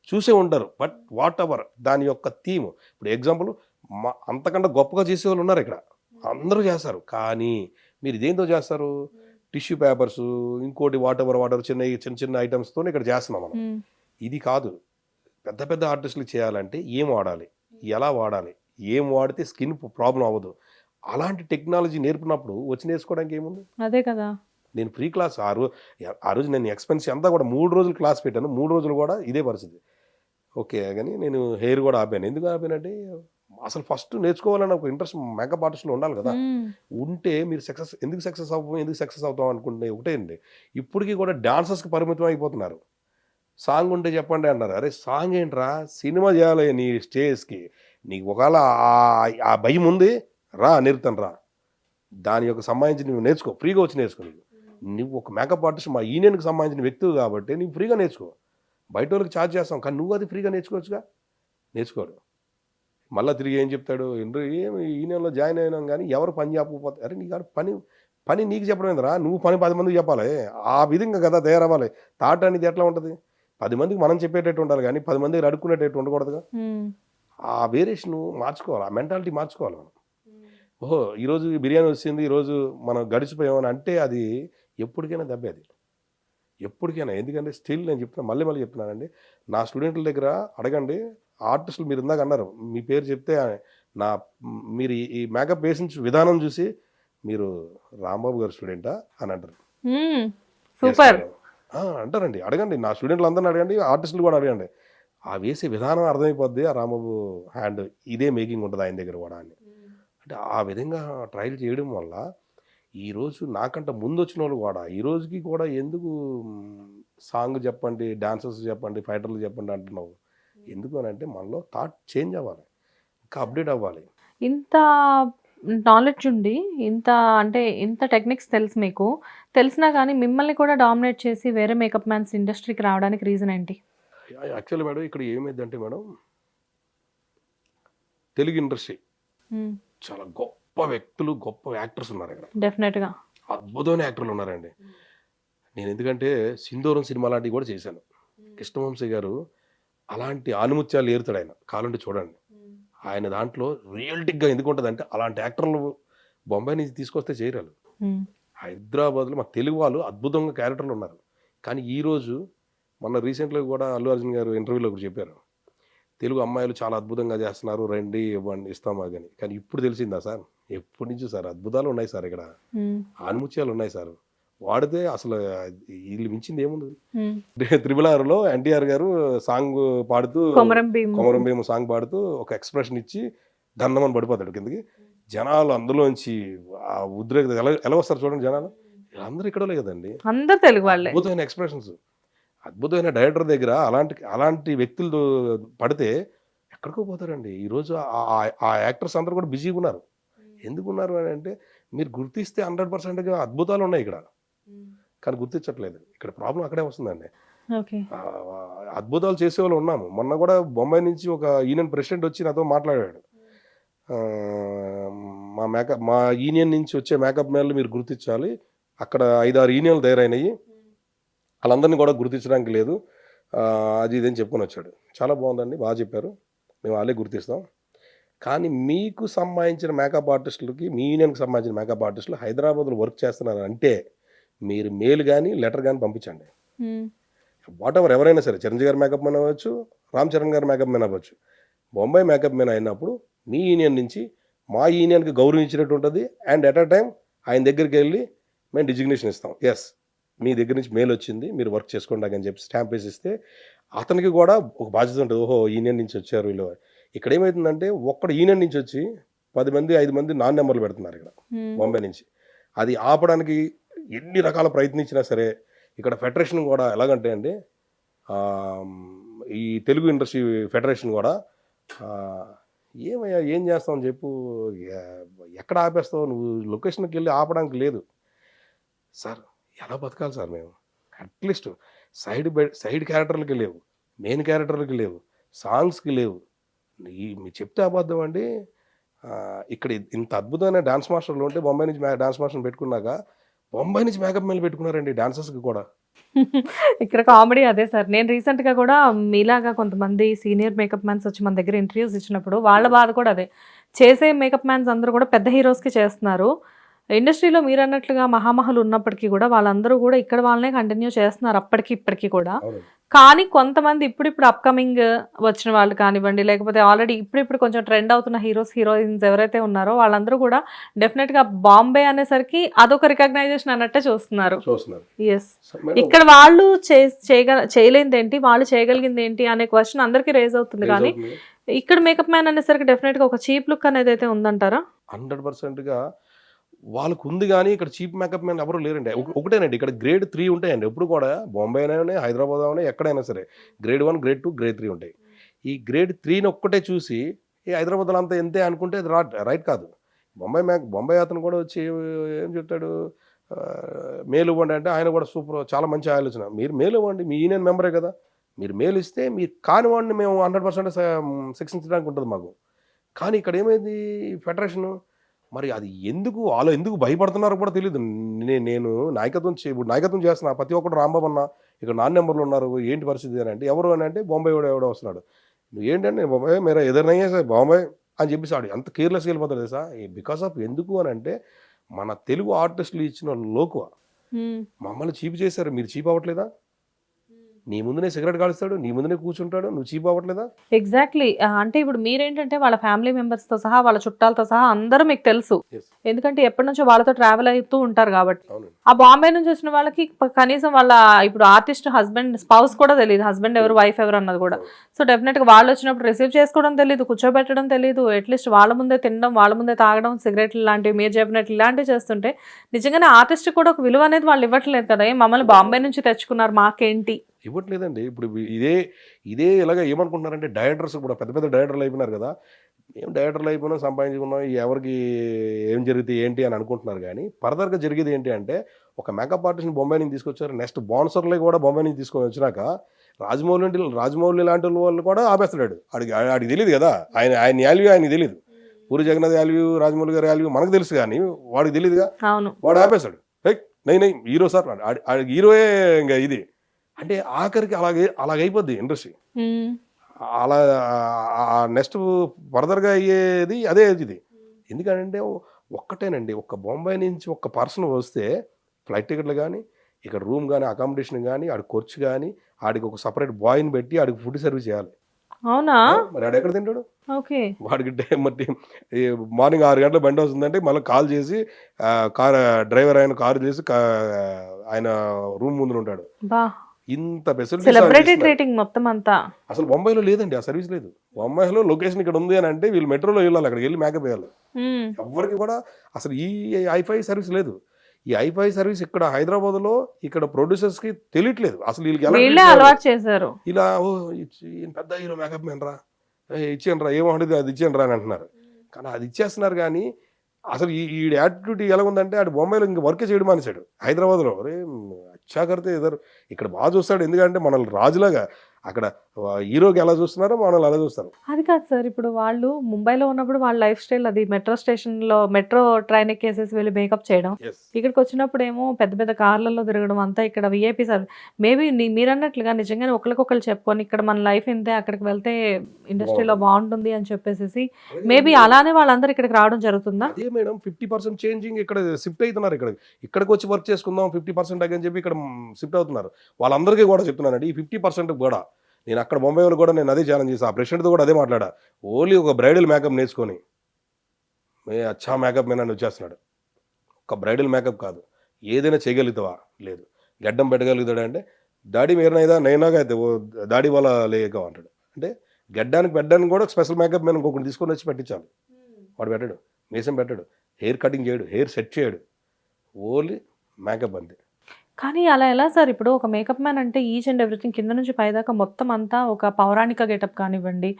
చూసే ఉంటారు. బట్ వాట్ ఎవర్ దాని యొక్క థీమ్, ఇప్పుడు ఎగ్జాంపుల్ అంతకంటే గొప్పగా చేసేవాళ్ళు ఉన్నారు ఇక్కడ, అందరూ చేస్తారు. కానీ మీరు దేంతో చేస్తారు? టిష్యూ పేపర్స్, ఇంకోటి వాట్ ఎవర్ చిన్న చిన్న ఐటమ్స్తో ఇక్కడ చేస్తున్నాం మనం. ఇది కాదు, పెద్ద పెద్ద ఆర్టిస్టులు చేయాలంటే ఏం వాడాలి, ఎలా వాడాలి, ఏం వాడితే స్కిన్ ప్రాబ్లం అవ్వదు, అలాంటి టెక్నాలజీ నేర్పినప్పుడు వచ్చి నేర్చుకోవడానికి ఏముంది? అదే కదా! నేను ఫ్రీ క్లాస్ ఆ రోజు నేను ఎక్స్పెన్స్ అంతా కూడా 3 రోజులు క్లాస్ పెట్టాను. 3 రోజులు కూడా ఇదే పరిస్థితి. ఓకే, కానీ నేను హెయిర్ కూడా ఆపాను. ఎందుకు ఆపానంటే అసలు ఫస్ట్ నేర్చుకోవాలని ఒక ఇంట్రెస్ట్ మేకప్ ఆర్టిస్ట్లో ఉండాలి కదా. ఉంటే మీరు ఎందుకు సక్సెస్ అవుతాం అనుకుంటే ఒకటే అండి, ఇప్పటికీ కూడా డాన్సర్స్కి పరిమితం అయిపోతున్నారు. సాంగ్ ఉంటే చెప్పండి అన్నారు. అరే సాంగ్ ఏంట్రా, సినిమా చేయాలి నీ స్టేజ్కి. నీకు ఒకవేళ ఆ భయం ఉంది, నేర్పుతాను రా. దాని యొక్క సంబంధించి నువ్వు నేర్చుకో, ఫ్రీగా వచ్చి నేర్చుకో. నువ్వు ఒక మేకప్ ఆర్టిస్ట్ మా యూనియన్కి సంబంధించిన వ్యక్తులు కాబట్టి నువ్వు ఫ్రీగా నేర్చుకో. బయట వాళ్ళకి ఛార్జ్ చేస్తాం, కానీ నువ్వు అది ఫ్రీగా నేర్చుకోవచ్చుగా. నేర్చుకోడు. మళ్ళీ తిరిగి ఏం చెప్తాడు, ఏమి యూనియన్లో జాయిన్ అయినాం కానీ ఎవరు పని చెప్పకపోతే, అరే నీ కాదు పని నీకు చెప్పడం ఏందిరా, నువ్వు పని 10 మందికి చెప్పాలి. ఆ విధంగా కదా తయారవ్వాలి. థాట్ అనేది ఎట్లా ఉంటుంది, 10 మందికి మనం చెప్పేటట్టు ఉండాలి కానీ 10 మందికి అడుక్కునేటట్టు ఉండకూడదుగా. ఆ వేరియేషన్ మార్చుకోవాలి, ఆ మెంటాలిటీ మార్చుకోవాలి మనం. ఓహో ఈరోజు బిర్యానీ వచ్చింది, ఈరోజు మనం గడిచిపోయామని అంటే అది ఎప్పటికైనా దెబ్బే, అది ఎప్పటికైనా. ఎందుకంటే స్టిల్ నేను మళ్ళీ చెప్తున్నానండి, నా స్టూడెంట్ల దగ్గర అడగండి, ఆర్టిస్టులు మీరు ఇందాక అన్నారు, మీ పేరు చెప్తే మీరు ఈ మేకప్ వేసిన విధానం చూసి మీరు రాంబాబు గారు స్టూడెంటా అని అంటారు. సూపర్ అంటారండి. అడగండి, నా స్టూడెంట్లు అందరిని అడగండి, ఆర్టిస్టులు కూడా అడగండి. ఆ వేసే విధానం అర్థమైపోద్ది, ఆ రాంబాబు హ్యాండ్ ఇదే మేకింగ్ ఉంటుంది ఆయన దగ్గర కూడా అని. అంటే ఆ విధంగా ట్రయల్ చేయడం వల్ల ఈరోజు నాకంటే ముందు వచ్చిన వాళ్ళు కూడా ఈ రోజుకి కూడా ఎందుకు సాంగ్ చెప్పండి, డాన్సర్స్ చెప్పండి, ఫైటర్లు చెప్పండి అంటున్నావు. ఎందుకు అని అంటే మనలో థాట్ చేంజ్ అవ్వాలి, ఇంకా అప్డేట్ అవ్వాలి. ఇంత నాలెడ్జ్ ఉండి ఇంత టెక్నిక్స్ తెలుసు మీకు, తెలిసినా కానీ మిమ్మల్ని కూడా డామినేట్ చేసి వేరే మేకప్ మ్యాన్స్ ఇండస్ట్రీకి రావడానికి రీజన్ ఏంటి? యాక్చువల్లీ మేడం ఇక్కడ ఏమైందంటే మేడం, తెలుగు ఇండస్ట్రీ చాలా గొప్ప వ్యక్తులు, గొప్ప యాక్టర్స్ ఉన్నారు ఇక్కడ. డెఫినెట్గా అద్భుతమైన యాక్టర్లు ఉన్నారండి. నేను ఎందుకంటే సింధూరం సినిమా లాంటివి కూడా చేశాను. కృష్ణవంశీ గారు అలాంటి ఆనుముత్యాలు ఏరుతాడు ఆయన, కావాలంటే చూడండి. ఆయన దాంట్లో రియల్టిక్గా ఎందుకు ఉంటుంది అంటే, అలాంటి యాక్టర్లు బొంబాయి నుంచి తీసుకొస్తే చేయరాలు. హైదరాబాద్లో మా తెలుగు వాళ్ళు అద్భుతంగా క్యారెక్టర్లు ఉన్నారు. కానీ ఈరోజు మొన్న రీసెంట్గా కూడా అల్లు అర్జున్ గారు ఇంటర్వ్యూలో కూడా చెప్పారు, తెలుగు అమ్మాయిలు చాలా అద్భుతంగా చేస్తున్నారు, రండి ఇవ్వండి ఇస్తామా కానీ. కానీ ఇప్పుడు తెలిసిందా సార్, ఎప్పటి నుంచి సార్ అద్భుతాలు ఉన్నాయి సార్, ఇక్కడ ఆనుముత్యాలు ఉన్నాయి సార్. వాడితే అసలు వీళ్ళు మించింది ఏముంది. త్రిబుల్ ఎన్టీఆర్ గారు సాంగ్ పాడుతూ, కొమరం భీము సాంగ్ పాడుతూ ఒక ఎక్స్ప్రెషన్ ఇచ్చి దండమని పడిపోతాడు కిందకి. జనాలు అందులోంచి ఆ ఉద్రేక ఎలా వస్తారు చూడండి జనాలు, అందరూ ఇక్కడ కదండి, అందరూ తెలుగు వాళ్ళే. అద్భుతమైన ఎక్స్ప్రెషన్స్, అద్భుతమైన డైరెక్టర్ దగ్గర అలాంటి వ్యక్తులు పడితే ఎక్కడికో పోతారండి. ఈరోజు ఆ యాక్టర్స్ అందరూ కూడా బిజీగా ఉన్నారు. ఎందుకున్నారు అని అంటే మీరు గుర్తిస్తే 100%గా అద్భుతాలు ఉన్నాయి ఇక్కడ, కానీ గుర్తించట్లేదు. ఇక్కడ ప్రాబ్లం అక్కడే వస్తుందండి. ఓకే. అద్భుతాలు చేసేవాళ్ళు ఉన్నాము. మొన్న కూడా బొంబాయి నుంచి ఒక యూనియన్ ప్రెసిడెంట్ వచ్చి నాతో మాట్లాడాడు. మా యూనియన్ నుంచి వచ్చే మేకప్ మ్యాన్లు మీరు గుర్తించాలి, అక్కడ 5-6 యూనియన్లు తయారైనాయి, వాళ్ళందరినీ కూడా గుర్తించడానికి లేదు, అది ఇదని చెప్పుకొని వచ్చాడు. చాలా బాగుందండి, బాగా చెప్పారు, మేము వాళ్ళే గుర్తిస్తాం. కానీ మీకు సంబంధించిన మేకప్ ఆర్టిస్టులకి, మీ యూనియన్కి సంబంధించిన మేకప్ ఆర్టిస్టులు హైదరాబాద్లో వర్క్ చేస్తున్నారు అంటే మీరు మెయిల్ కానీ లెటర్ కానీ పంపించండి. వాట్ ఎవర్, ఎవరైనా సరే, చిరంజీవి గారి మేకప్ మ్యాన్ అవ్వచ్చు, రామ్ చరణ్ గారి మేకప్ మ్యాన్ అవ్వచ్చు, బొంబాయి మేకప్ మ్యాన్ అయినప్పుడు మీ యూనియన్ నుంచి మా యూనియన్కి గౌరవించినట్టు ఉంటుంది. అండ్ ఎట్ అ టైం ఆయన దగ్గరికి వెళ్ళి మేము డిజిగ్నేషన్ ఇస్తాం, ఎస్ మీ దగ్గర నుంచి మెయిల్ వచ్చింది, మీరు వర్క్ చేసుకోండి అని చెప్పి స్టాంప్ వేసి ఇస్తే అతనికి కూడా ఒక బాధ్యత ఉంటుంది. ఓహో యూనియన్ నుంచి వచ్చారు వీళ్ళు. ఇక్కడ ఏమవుతుందంటే ఒక్కడు యూనియన్ నుంచి వచ్చి 10 మంది 5 మంది నాన్ నెంబర్లు పెడుతున్నారు ఇక్కడ బొంబాయి నుంచి. అది ఆపడానికి ఎన్ని రకాల ప్రయత్నించినా సరే ఇక్కడ ఫెడరేషన్ కూడా ఎలాగంటే అండి, ఈ తెలుగు ఇండస్ట్రీ ఫెడరేషన్ కూడా ఏమయ్యా ఏం చేస్తావు చెప్పు, ఎక్కడ ఆపేస్తావు నువ్వు, లొకేషన్కి వెళ్ళి ఆపడానికి లేదు సార్. ఎలా బతకాలి సార్ మేము? అట్లీస్ట్ సైడ్ క్యారెక్టర్లకి లేవు, మెయిన్ క్యారెక్టర్లకి లేవు, సాంగ్స్కి లేవు. మీరు చెప్తే అబద్ధం అండి. ఇక్కడ ఇంత అద్భుతమైన డాన్స్ మాస్టర్లు ఉంటే బొంబాయి నుంచి డాన్స్ మాస్టర్ని పెట్టుకున్నాక బొంబాయి నుంచి మేకప్ మెయిల్ పెట్టుకున్నారండి డాన్సర్స్కి కూడా. ఇక్కడ కామెడీ అదే సార్. నేను రీసెంట్గా కూడా మీలాగా కొంతమంది సీనియర్ మేకప్ మ్యాన్స్ వచ్చి మన దగ్గర ఇంటర్వ్యూస్ ఇచ్చినప్పుడు వాళ్ళ బాధ కూడా అదే. చేసే మేకప్ మ్యాన్స్ అందరూ కూడా పెద్ద హీరోస్కి చేస్తున్నారు. ఇండస్ట్రీలో మీరు అన్నట్లుగా మహామహులు ఉన్నప్పటికీ కూడా వాళ్ళందరూ కూడా ఇక్కడ వాళ్ళనే కంటిన్యూ చేస్తున్నారు అప్పటికి ఇప్పటికీ కూడా. కానీ కొంతమంది ఇప్పుడిప్పుడు అప్కమింగ్ వచ్చిన వాళ్ళు కానివ్వండి, లేకపోతే ఆల్రెడీ ఇప్పుడిప్పుడు కొంచెం ట్రెండ్ అవుతున్న హీరోస్ హీరోయిన్స్ ఎవరైతే ఉన్నారో వాళ్ళందరూ కూడా డెఫినెట్గా బాంబే అనేసరికి అదొక రికగ్నైజేషన్ అన్నట్టే చూస్తున్నారు. ఎస్, ఇక్కడ వాళ్ళు చేయలేనిది ఏంటి, వాళ్ళు చేయగలిగింది ఏంటి అనే క్వశ్చన్ అందరికీ రేజ్ అవుతుంది. కానీ ఇక్కడ మేకప్ మ్యాన్ అనేసరికి డెఫినెట్గా ఒక చీప్ లుక్ అనేది అయితే ఉందంటారా? 100%గా వాళ్ళకు ఉంది. కానీ ఇక్కడ చీప్ మేకప్ మ్యాన్ ఎవరు లేరండి. ఒకటేనండి, ఇక్కడ గ్రేడ్ 3 ఉంటాయండి ఎప్పుడు కూడా. బాంబే అయినా హైదరాబాద్ అయినా ఎక్కడైనా సరే గ్రేడ్ 1 గ్రేడ్ 2 గ్రేడ్ 3 ఉంటాయి. ఈ గ్రేడ్ 3ని ఒక్కటే చూసి ఈ హైదరాబాద్లో అంతా ఎంతే అనుకుంటే అది రైట్ కాదు. బొంబాయి అతను కూడా వచ్చి ఏం చెప్తాడు, మేలు ఇవ్వండి అంటే ఆయన కూడా సూపర్, చాలా మంచి ఆలోచన. మీరు మేలు ఇవ్వండి, మీ యూనియన్ మెంబరే కదా, మీరు మేలు ఇస్తే మీరు కానివ్వండి, మేము 100% శిక్షించడానికి ఉంటుంది మాకు. కానీ ఇక్కడ ఏమైంది ఫెడరేషను, మరి అది వాళ్ళు ఎందుకు భయపడుతున్నారో కూడా తెలియదు. నేను నాయకత్వం చేస్తున్నా, ప్రతి ఒక్కరు రాంబాబు అన్న ఇక్కడ నాన్ నెంబర్లు ఉన్నారు, ఏంటి పరిస్థితి అని అంటే ఎవరు అని అంటే బొంబాయి ఎవడో వస్తున్నాడు, నువ్వు ఏంటంటే బొంబాయి మీరు ఎదురనయ్యే సార్ బాంబాయి అని చెప్పేసి ఆడు ఎంత కేర్లెస్గా వెళ్ళిపోతాడు సార్. బికాస్ ఆఫ్ ఎందుకు అని అంటే మన తెలుగు ఆర్టిస్టులు ఇచ్చిన లోకువ. మమ్మల్ని చీప్ చేశారు, మీరు చీప్ అవ్వట్లేదా? నీ ముందునే సిగరెట్ కాలుస్తాడు, నీ ముందునే కూర్చుంటాడు, నువ్వు చీప్ అవ్వట్లేదా? ఎగ్జాక్ట్లీ. అంటే ఇప్పుడు మీరేంటంటే వాళ్ళ ఫ్యామిలీ మెంబర్స్తో సహా వాళ్ళ చుట్టాలతో సహా అందరూ మీకు తెలుసు, ఎందుకంటే ఎప్పటి నుంచో వాళ్ళతో ట్రావెల్ అవుతూ ఉంటారు కాబట్టి. ఆ బాంబే నుంచి వచ్చిన వాళ్ళకి కనీసం వాళ్ళ ఇప్పుడు ఆర్టిస్ట్ హస్బెండ్ స్పౌస్ కూడా తెలియదు, హస్బెండ్ ఎవరు వైఫ్ ఎవరు అన్నది కూడా. సో డెఫినెట్గా వాళ్ళు వచ్చినప్పుడు రిసీవ్ చేసుకోవడం తెలియదు, కూర్చోబెట్టడం తెలియదు, అట్లీస్ట్ వాళ్ళ ముందే తినడం, వాళ్ళ ముందే తాగడం, సిగరెట్లు లాంటివి మీరు చెప్పినట్లు ఇలాంటివి చేస్తుంటే నిజంగానే ఆర్టిస్ట్ కూడా ఒక విలువ అనేది వాళ్ళు ఇవ్వట్లేదు కదా. మమ్మల్ని బాంబే నుంచి తెచ్చుకున్నారు మాకేంటి ఇవ్వట్లేదండి. ఇప్పుడు ఇదే ఇలాగ ఏమనుకుంటున్నారంటే డైరెక్టర్స్ కూడా పెద్ద పెద్ద డైరెక్టర్లు అయిపోయినారు కదా, మేము డైరెక్టర్లు అయిపోయినా సంపాదించుకున్నాం, ఎవరికి ఏం జరిగితే ఏంటి అని అనుకుంటున్నారు. కానీ ఫర్దర్గా జరిగేది ఏంటి అంటే ఒక మేకప్ ఆర్టిస్ట్ని బొంబాయి నుంచి తీసుకొచ్చారు, నెక్స్ట్ బాన్సర్లు కూడా బొంబాయి నుంచి తీసుకొని వచ్చినాక రాజమౌళి లాంటి వాళ్ళు కూడా ఆపేస్తున్నాడు. ఆడికి తెలియదు కదా, ఆయన వాల్యూ ఆయనకి తెలియదు. పూరి జగన్నాథ్ వాల్యూ, రాజమౌళి గారి వాల్యూ మనకు తెలుసు, కానీ వాడికి తెలియదుగా, వాడు ఆపేస్తాడు. నై హీరో సార్, హీరోయే ఇంకా ఇది అంటే ఆఖరికి అలాగైపోద్ది ఇండస్ట్రీ. అలా నెక్స్ట్ ఫర్దర్గా అయ్యేది అదే ఇది. ఎందుకంటే ఒక్కటేనండి, ఒక్క బొంబాయి నుంచి ఒక్క పర్సన్ వస్తే ఫ్లైట్ టికెట్లు కానీ, ఇక్కడ రూమ్ కానీ, అకామిడేషన్ కానీ, ఆడికి ఖర్చు కానీ, ఆడికి ఒక సపరేట్ బాయ్ని పెట్టి ఆడికి ఫుడ్ సర్వీస్ చేయాలి. అవునా? మరి ఆడు ఎక్కడ తింటాడు? వాడికి మరి మార్నింగ్ 6 గంటల బండి వస్తుందంటే మళ్ళీ కాల్ చేసి డ్రైవర్ ఆయన కారు చేసి ఆయన రూమ్ ముందు ఉంటాడు. ఇంత ఫెసిలిటీ మొత్తం అంతా అసలు బొంబాయిలో లేదండి, ఆ సర్వీస్ లేదు. బొంబాయిలో లొకేషన్ ఇక్కడ ఉంది అని అంటే వీళ్ళు మెట్రోలో వెళ్ళాలి, అక్కడికి వెళ్ళి మేకప్ వేయాలి. ఎవరికి కూడా అసలు ఈ ఐఫై సర్వీస్ లేదు. ఈ ఐఫై సర్వీస్ ఇక్కడ హైదరాబాద్లో ఇక్కడ ప్రొడ్యూసర్స్ కి తెలియట్లేదు అసలు. వీళ్ళకి అలవాటు చేశారు ఇలా, పెద్ద హీరో మేకప్ మ్యాన్ రా, ఇచ్చేయండి రా, ఏమో అది ఇచ్చేయండి రా అని అంటున్నారు. కానీ అది ఇచ్చేస్తున్నారు, కానీ అసలు ఈ యాటిట్యూడ్ ఎలా ఉందంటే ఆడు బొంబాయిలో ఇంక వర్కే చేయడం మానేశాడు. హైదరాబాద్‌లో అరే! అచ్చా కర్తే ఇధర్ ఇక్కడ చూస్తాడు. ఎందుకంటే మనల్ని రాజులాగా అక్కడ హీరోకి ఎలా చూస్తున్నారో మనల్ని అలా చూస్తారు. అది కాదు సార్. ఇప్పుడు వాళ్ళు ముంబైలో ఉన్నప్పుడు వాళ్ళ లైఫ్ స్టైల్ అది మెట్రో స్టేషన్‌లో మెట్రో ట్రైన్ ఎక్కేసేసి వెళ్లి మేకప్ చేయడం. యెస్. ఇక్కడికొచ్చినప్పుడేమో పెద్ద పెద్ద కార్‌లలో తిరగడం అంతా ఇక్కడ వీఐపీ సర్వీస్. మేబీ మీరన్నట్లుగా నిజంగానే ఒకళ్ళకొకళ్ళు చెప్పుకొని ఇక్కడ మన లైఫ్ ఇంతే అక్కడికి వెళ్తే ఇండస్ట్రీలో బావుంటుంది అని చెప్పేసేసి మేబీ అలానే వాళ్ళందరూ ఇక్కడికి రావడం జరుగుతుందా? అదే మేడం 50% చేంజింగ్ ఇక్కడ షిఫ్ట్ అయితున్నారు ఇక్కడికి. ఇక్కడికొచ్చి వర్క్ చేసుకుందాం 50% అని చెప్పి ఇక్కడ షిఫ్ట్ అవుతున్నారు. వాళ్ళందరికీ కూడా చెప్తున్నానండి ఈ 50% కూడా నేను అక్కడ ముంబైలో కూడా నేను అదే ఛాలెంజ్ చేశా. ఆ ప్రెసిడెంట్‌తో కూడా అదే మాట్లాడా. ఓన్లీ ఒక బ్రైడల్ మేకప్ నేర్చుకొని అచ్చా మేకప్ మ్యాన్ అని వచ్చేస్తున్నాడు. ఒక బ్రైడల్ మేకప్ కాదు. ఏదైనా చేయగలుగుతావా? లేదు. గడ్డం పెట్టగలుగుతాడా అంటే దాడి మేరనైదా నైనాగా అయితే ఓ దాడి వాళ్ళ లేక అంటాడు. అంటే పెట్టడానికి కూడా స్పెషల్ మేకప్ మ్యాన్ ఇంకొకరిని తీసుకొని వచ్చి పెట్టించాలి. వాడు పెట్టడు. మీసం పెట్టడు. హెయిర్ కటింగ్ చేయడు. హెయిర్ సెట్ చేయడు. ఓన్లీ మేకప్ అంతే. కానీ అలా ఎలా సార్? ఇప్పుడు ఒక మేకప్ మ్యాన్ అంటే ఈచ్ అండ్ ఎవ్రీథింగ్ కింద నుంచి పైదాకా మొత్తం అంతా ఒక పౌరాణిక గెటప్ కానివ్వండి,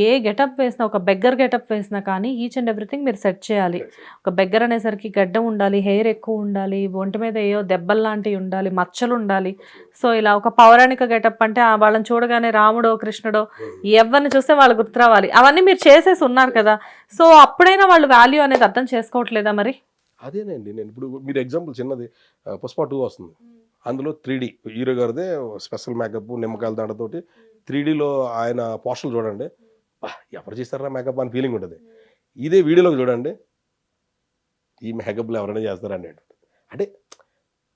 ఏ గెటప్ వేసినా ఒక బెగ్గర్ గెటప్ వేసినా కానీ ఈచ్ అండ్ ఎవ్రీథింగ్ మీరు సెట్ చేయాలి. ఒక బెగ్గర్ అనేసరికి గడ్డం ఉండాలి, హెయిర్ ఎక్కువ ఉండాలి, ఒంటి మీద ఏవో దెబ్బల్లాంటివి ఉండాలి, మచ్చలు ఉండాలి. సో ఇలా ఒక పౌరాణిక గెటప్ అంటే వాళ్ళని చూడగానే రాముడో కృష్ణుడో ఎవరిని చూస్తే వాళ్ళు గుర్తు రావాలి. అవన్నీ మీరు చేసేసి ఉన్నారు కదా. సో అప్పుడైనా వాళ్ళు వాల్యూ అనేది అర్థం చేసుకోవట్లేదా మరి? అదేనండి. నేను ఇప్పుడు మీరు ఎగ్జాంపుల్ చిన్నది 'పుష్ప 2' వస్తుంది. అందులో 3D హీరో గారిదే స్పెషల్ మేకప్ నిమ్మకాయల దండతోటి 3Dలో ఆయన పోస్టర్లు చూడండి. ఎవరు చేస్తారా మేకప్ అని ఫీలింగ్ ఉంటుంది. ఇదే వీడియోలోకి చూడండి. ఈ మేకప్‌లు ఎవరైనా చేస్తారండి అంటే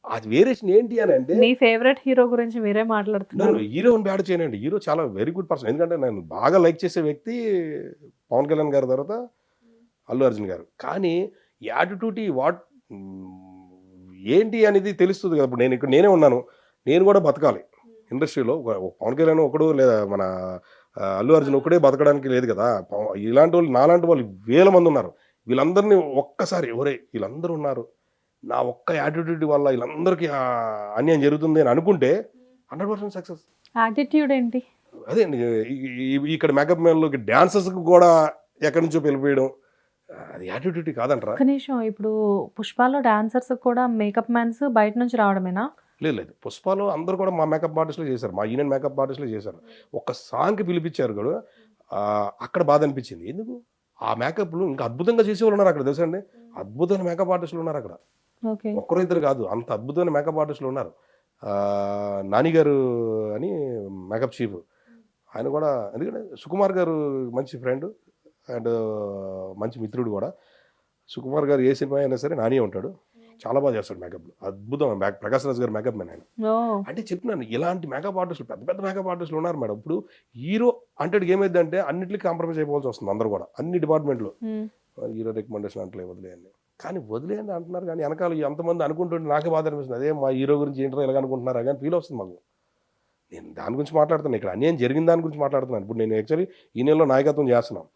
అది వేరియేషన్ ఏంటి అని అంటే మీ ఫేవరెట్ హీరో గురించి మీరే మాట్లాడుతున్నారు. నేను హీరోని బ్యాడ్ చేయనండి. హీరో చాలా వెరీ గుడ్ పర్సన్. ఎందుకంటే నేను బాగా లైక్ చేసే వ్యక్తి పవన్ కళ్యాణ్ గారి తర్వాత అల్లు అర్జున్ గారు. కానీ యాటిట్యూడ్ ఏంటి అనేది తెలుస్తుంది కదా. ఇప్పుడు నేనే ఉన్నాను. నేను కూడా బతకాలి ఇండస్ట్రీలో. పవన్ కళ్యాణ్ ఒకడు లేదా మన అల్లు అర్జున్ ఒకడే బతకడానికి లేదు కదా. ఇలాంటి వాళ్ళు నాలాంటి వాళ్ళు వేల మంది ఉన్నారు. వీళ్ళందరినీ ఒక్కసారి వీళ్ళందరూ ఉన్నారు, నా ఒక్క యాటిట్యూడ్ వల్ల వీళ్ళందరికీ అన్యాయం జరుగుతుంది అని అనుకుంటే 100% సక్సెస్. యాటిట్యూడ్ ఏంటి? అదే ఇక్కడ మేకప్ మ్యాన్లోకి డాన్సర్స్కి కూడా ఎక్కడి నుంచో వెళ్ళిపోయడం అది యాటిట్యూడ్ కాదంటారా? ఒక నిమిషం. ఇప్పుడు పుష్పాలో డాన్సర్స్ కూడా మేకప్ మ్యాన్స్ బయట నుంచి రావడమేనా? లేదు. పుష్పలో అందరూ కూడా మా మేకప్ ఆర్టిస్టులు చేశారు. మా యూనియన్ మేకప్ ఆర్టిస్టులు చేశారు. ఒక సాంగ్కి పిలిపించారు కూడా. అక్కడ బాధ అనిపించింది. ఎందుకు ఆ మేకప్లు ఇంకా అద్భుతంగా చేసేవాళ్ళు ఉన్నారు అక్కడ తెలుసా అండి. అద్భుతమైన మేకప్ ఆర్టిస్టులు ఉన్నారు అక్కడ. ఒక్కరు ఇద్దరు కాదు, అంత అద్భుతమైన మేకప్ ఆర్టిస్టులు ఉన్నారు. నాని గారు అని మేకప్ చీఫ్, ఆయన కూడా. ఎందుకంటే సుకుమార్ గారు మంచి ఫ్రెండ్ అండ్ మంచి మిత్రుడు కూడా. సుకుమార్ గారు ఏ సినిమా అయినా సరే నాని ఉంటాడు. చాలా బాగా చేస్తాడు మేకప్లు. అద్భుతం. ప్రకాష్ రాజ్ గారు మేకప్ మ్యాన్ ఆయన. అంటే చెప్తున్నాను ఇలాంటి మేకప్ ఆర్టిస్టులు పెద్ద పెద్ద మేకప్ ఆర్టిస్టులు ఉన్నారు మేడం. ఇప్పుడు హీరో అంటే ఏమైందంటే అన్నింటికి కాంప్రమైజ్ అయిపోవాల్సి వస్తుంది అందరూ కూడా, అన్ని డిపార్ట్మెంట్లో. హీరో రికమెండేషన్ అంటే వదిలేయండి కానీ వదిలేయండి అంటున్నారు. కానీ వెనకాల ఎంతమంది అనుకుంటుంటే నాకే బాధ అనిపిస్తుంది. అదే మా హీరో గురించి ఏంటో ఇలాగ అనుకుంటున్నారా కానీ ఫీల్ వస్తుంది మాకు. నేను దాని గురించి మాట్లాడుతున్నాను. ఇక్కడ అన్యాయం జరిగిన దాని గురించి మాట్లాడుతున్నాను. ఇప్పుడు నేను యాక్చువల్లీ ఈ నెలలో నాయకత్వం చేస్తున్నాం.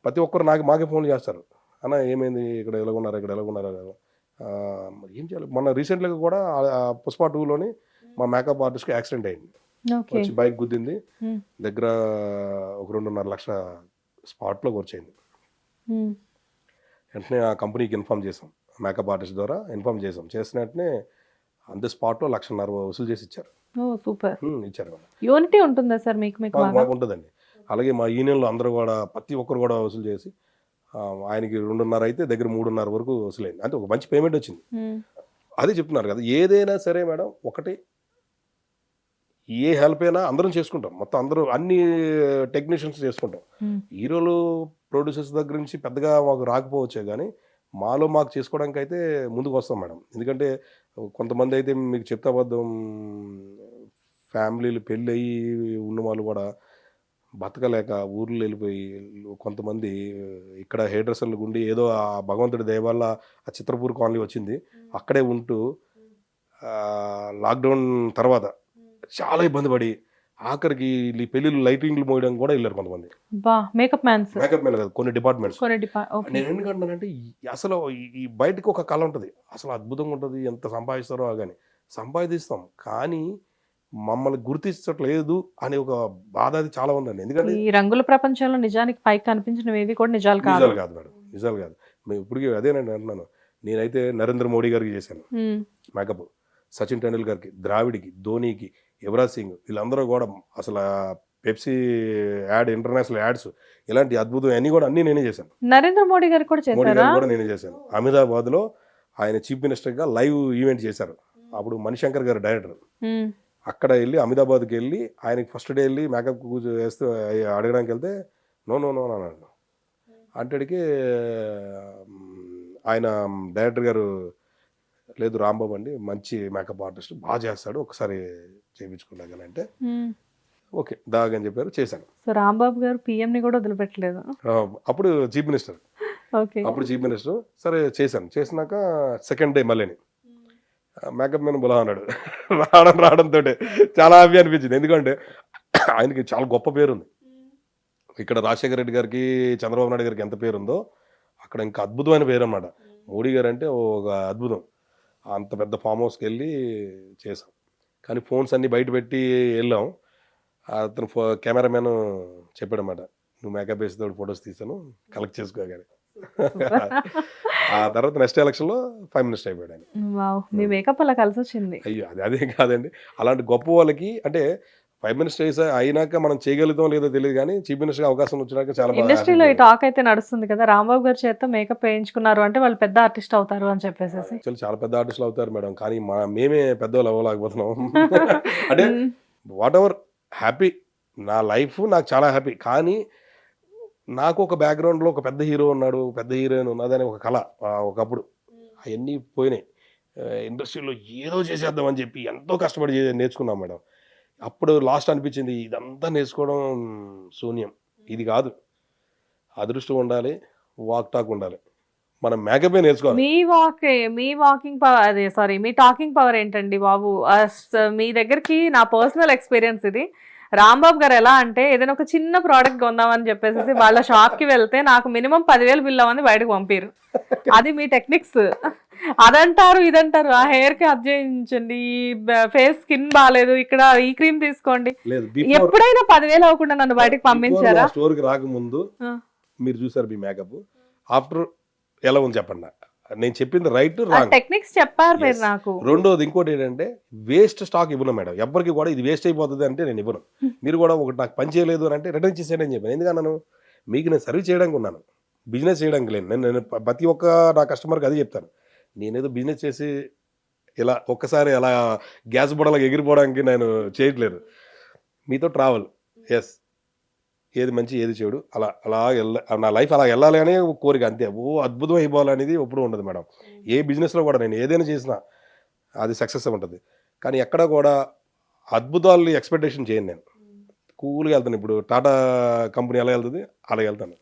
ప్రతి ఒక్కరు మాకే ఫోన్లు చేస్తారు. అన్న ఏమైంది, ఇక్కడ ఎలాగున్నారా ఏం చేయాలి. మొన్న రీసెంట్గా కూడా పుష్ప 2లోని మా మేకప్ ఆర్టిస్ట్కి యాక్సిడెంట్ అయింది. వచ్చి బైక్ గుద్దింది. దగ్గర ఒక 2.5 లక్షల స్పాట్లో ఖర్చయింది. వెంటనే ఆ కంపెనీకి ఇన్ఫామ్ చేసాం. మేకప్ ఆర్టిస్ట్ ద్వారా ఇన్ఫామ్ చేసాం. చేసిన వెంటనే అంత స్పాట్లో 1.5 లక్షలు వసూలు చేసి ఇచ్చారు. సూపర్. ఇచ్చారు. యూనిటీ ఉంటుందా సార్ మీకు? మాకు ఉంటుందండి. అలాగే మా యూనియన్లో అందరూ కూడా ప్రతి ఒక్కరు కూడా వసూలు చేసి ఆయనకి 2.5 అయితే దగ్గర 3.5 వరకు వసూలైంది. అంటే ఒక మంచి పేమెంట్ వచ్చింది. అదే చెప్తున్నారు కదా, ఏదైనా సరే మేడం ఒకటి ఏ హెల్ప్ అయినా అందరం చేసుకుంటాం. మొత్తం అందరూ అన్ని టెక్నీషియన్స్ చేసుకుంటాం. హీరోలు ప్రొడ్యూసర్స్ దగ్గర నుంచి పెద్దగా మాకు రాకపోవచ్చే కానీ మాకు చేసుకోవడానికి అయితే ముందుకు వస్తాం మేడం. ఎందుకంటే కొంతమంది అయితే మీకు చెప్తా అబద్ధం, ఫ్యామిలీలు పెళ్ళి అయ్యి ఉన్న వాళ్ళు కూడా బతకలేక ఊర్లు వెళ్ళిపోయి, కొంతమంది ఇక్కడ హెయిర్ డ్రెస్సర్లు గుండి ఏదో ఆ భగవంతుడి దయ వల్ల ఆ చిత్రపూర్ కాలనీ వచ్చింది, అక్కడే ఉంటూ లాక్డౌన్ తర్వాత చాలా ఇబ్బంది పడి ఆఖరికి ఈ పెళ్ళిళ్ళు లైటింగ్లు మోయడం కూడా వెళ్ళారు కొంతమంది. మేకప్ మ్యాన్ కాదు, కొన్ని డిపార్ట్మెంట్స్. నేను ఎందుకంటానంటే అసలు ఈ బయటకు ఒక కళ ఉంటుంది, అసలు అద్భుతంగా ఉంటుంది. ఎంత సంపాదిస్తారో కానీ సంపాదిస్తాం, కానీ మమ్మల్ని గుర్తించట్లేదు అనే ఒక బాధ అది చాలా ఉందండి. ఎందుకంటే ఈ రంగుల ప్రపంచంలో నిజానికి పైకి కనిపించినవి ఏవి కూడా నిజాలు కాదు మేడం, నిజాలు కాదు. మేము ఇప్పటికీ అదేనండి అంటున్నాను. నేనైతే నరేంద్ర మోడీ గారికి చేశాను మేకప్, సచిన్ టెండూల్కర్కి, ద్రావిడ్కి, ధోనీకి, యువరాజ్ సింగ్ వీళ్ళందరూ కూడా అసలు పెప్సీ యాడ్, ఇంటర్నేషనల్ యాడ్స్ ఇలాంటి అద్భుతం అన్నీ కూడా అన్నీ నేనే చేశాను. నరేంద్ర మోడీ గారు కూడా మోడీ చేశారా? గారు కూడా నేనే చేశాను. అహ్మదాబాద్లో ఆయన చీఫ్ మినిస్టర్గా లైవ్ ఈవెంట్ చేశారు. అప్పుడు మణిశంకర్ గారు డైరెక్టర్. అక్కడ వెళ్ళి అహ్మదాబాద్కి వెళ్ళి ఆయనకి ఫస్ట్ డే వెళ్ళి మేకప్ వేస్తూ అడగడానికి వెళ్తే నో నో నో అన్నాడు. అంటడికి ఆయన డైరెక్టర్ గారు లేదు రాంబాబు అండి మంచి మేకప్ ఆర్టిస్ట్ బాగా చేస్తాడు ఒకసారి చేయించుకున్నాను అంటే ఓకే దాగని చెప్పారు, చేశాను. సో రాంబాబు గారు పిఎం ని కూడా వదిలిపెట్టలేదు. అప్పుడు చీఫ్ మినిస్టర్. ఓకే. అప్పుడు చీఫ్ మినిస్టర్. సరే చేశాను. చేసినాక సెకండ్ డే మళ్ళీని మేకప్ మ్యాన్ బులా అన్నాడు. రావడంతో చాలా హ్యాపీ అనిపించింది. ఎందుకంటే ఆయనకి చాలా గొప్ప పేరుంది. ఇక్కడ రాజశేఖర రెడ్డి గారికి, చంద్రబాబు నాయుడు గారికి ఎంత పేరుందో అక్కడ ఇంకా అద్భుతమైన పేరు అన్నమాట. మోడీ గారు అంటే ఒక అద్భుతం. అంత పెద్ద ఫామ్ హౌస్కి వెళ్ళి చేసాం. కానీ ఫోన్స్ అన్నీ బయట పెట్టి వెళ్ళాం. అతను కెమెరామెన్ చెప్పాడన్నమాట, నువ్వు మేకప్ వేసేటప్పుడు ఫొటోస్ తీసాను కలెక్ట్ చేసుకోగానే. ఆ తర్వాత నెక్స్ట్ ఎలక్షన్లో ప్రైమ్ మినిస్టర్ అయిపోయాడు ఆయన. వావ్, మీ మేకప్ అలా కలిసి వచ్చింది. అయ్యో అదే కాదండి, అలాంటి గొప్ప వాళ్ళకి అంటే ప్రైమ్ మినిస్టర్ అయినాక మనం చేయగలుగుతాం లేదో తెలియదు, కానీ చీఫ్ మినిస్టర్ అవకాశం వచ్చినాక చాలా ఇండస్ట్రీలో ఈ టాక్ అయితే నడుస్తుంది కదా, రాంబాబు గారి చేత మేకప్ వేయించుకున్నారు అంటే వాళ్ళు పెద్ద ఆర్టిస్ట్ అవుతారు అని చెప్పేసి. చాలా పెద్ద ఆర్టిస్టులు అవుతారు మేడం, కానీ మేమే పెద్దవాళ్ళు అవ్వలేకపోతున్నాం. అంటే వాట్ ఎవర్ హ్యాపీ, నా లైఫ్ నాకు చాలా హ్యాపీ. కానీ నాకు ఒక బ్యాక్గ్రౌండ్లో ఒక పెద్ద హీరో ఉన్నాడు, పెద్ద హీరోయిన్ ఉన్నదని ఒక కళ ఒకప్పుడు. అవన్నీ పోయినాయి. ఇండస్ట్రీలో ఏదో చేసేద్దామని చెప్పి ఎంతో కష్టపడి నేర్చుకున్నాం మేడం. అప్పుడు లాస్ట్ అనిపించింది ఇదంతా నేర్చుకోవడం శూన్యం, ఇది కాదు. అదృష్టం ఉండాలి, వాక్ టాక్ ఉండాలి, మనం మేకపే నేర్చుకోవాలి. మీ వాకింగ్ పవర్ అదే సారీ మీ టాకింగ్ పవర్ ఏంటండి బాబు? మీ దగ్గరికి నా పర్సనల్ ఎక్స్పీరియన్స్ ఇది. రాంబాబు గారు ఎలా అంటే ఏదైనా ఒక చిన్న ప్రోడక్ట్ కొందామని చెప్పేసి వాళ్ళ షాప్కి వెళ్తే నాకు మినిమం 10,000 బిల్ అవ్వని బయటకు పంపారు. అది మీ టెక్నిక్స్. అదంటారు ఇదంటారు, ఆ హెయిర్ కి అది చేయించండి, ఫేస్ స్కిన్ బాగాలేదు ఇక్కడ ఈ క్రీమ్ తీసుకోండి. ఎప్పుడైనా 10,000 అవ్వకుండా నన్ను బయటకు పంపించారా? స్టోర్కి రాకముందు మీరు చూసారు మీ మేకప్, ఆఫ్టర్ ఎలా ఉంది చెప్పండి. నేను చెప్పింది రైట్ రాంగ్ టెక్నిక్స్ చెప్పారు మీరు నాకు. రెండోది ఇంకోటి ఏంటంటే వేస్ట్ స్టాక్ ఇవ్వను మేడం, ఎవరికి కూడా ఇది వేస్ట్ అయిపోతుంది అంటే నేను ఇవ్వను. మీరు కూడా ఒకటి నాకు పని చేయలేదు అని అంటే రిటర్న్ చేసేయండి అని చెప్పాను. ఎందుకన్నాను, మీకు నేను సర్వీస్ చేయడానికి ఉన్నాను, బిజినెస్ చేయడానికి లేను. నేను ప్రతి ఒక్క నా కస్టమర్కి అది చెప్తాను. నేనేదో బిజినెస్ చేసి ఇలా ఒక్కసారి అలా గ్యాస్ బుడలకు ఎగిరిపోవడానికి నేను చేయట్లేదు. మీతో ట్రావెల్, ఎస్ ఏది మంచి ఏది చెడు అలా అలా నా లైఫ్ అలా వెళ్ళాలి అనే ఒక కోరిక, అంతే. అద్భుతం అయిపోవాలనేది ఎప్పుడూ ఉండదు మేడం. ఏ బిజినెస్లో కూడా నేను ఏదైనా చేసినా అది సక్సెస్ ఉంటుంది. కానీ ఎక్కడ కూడా అద్భుతాలు ఎక్స్పెక్టేషన్ చేయను. నేను కూల్గా వెళ్తాను. ఇప్పుడు టాటా కంపెనీ ఎలా వెళ్తుంది అలాగే వెళ్తాను.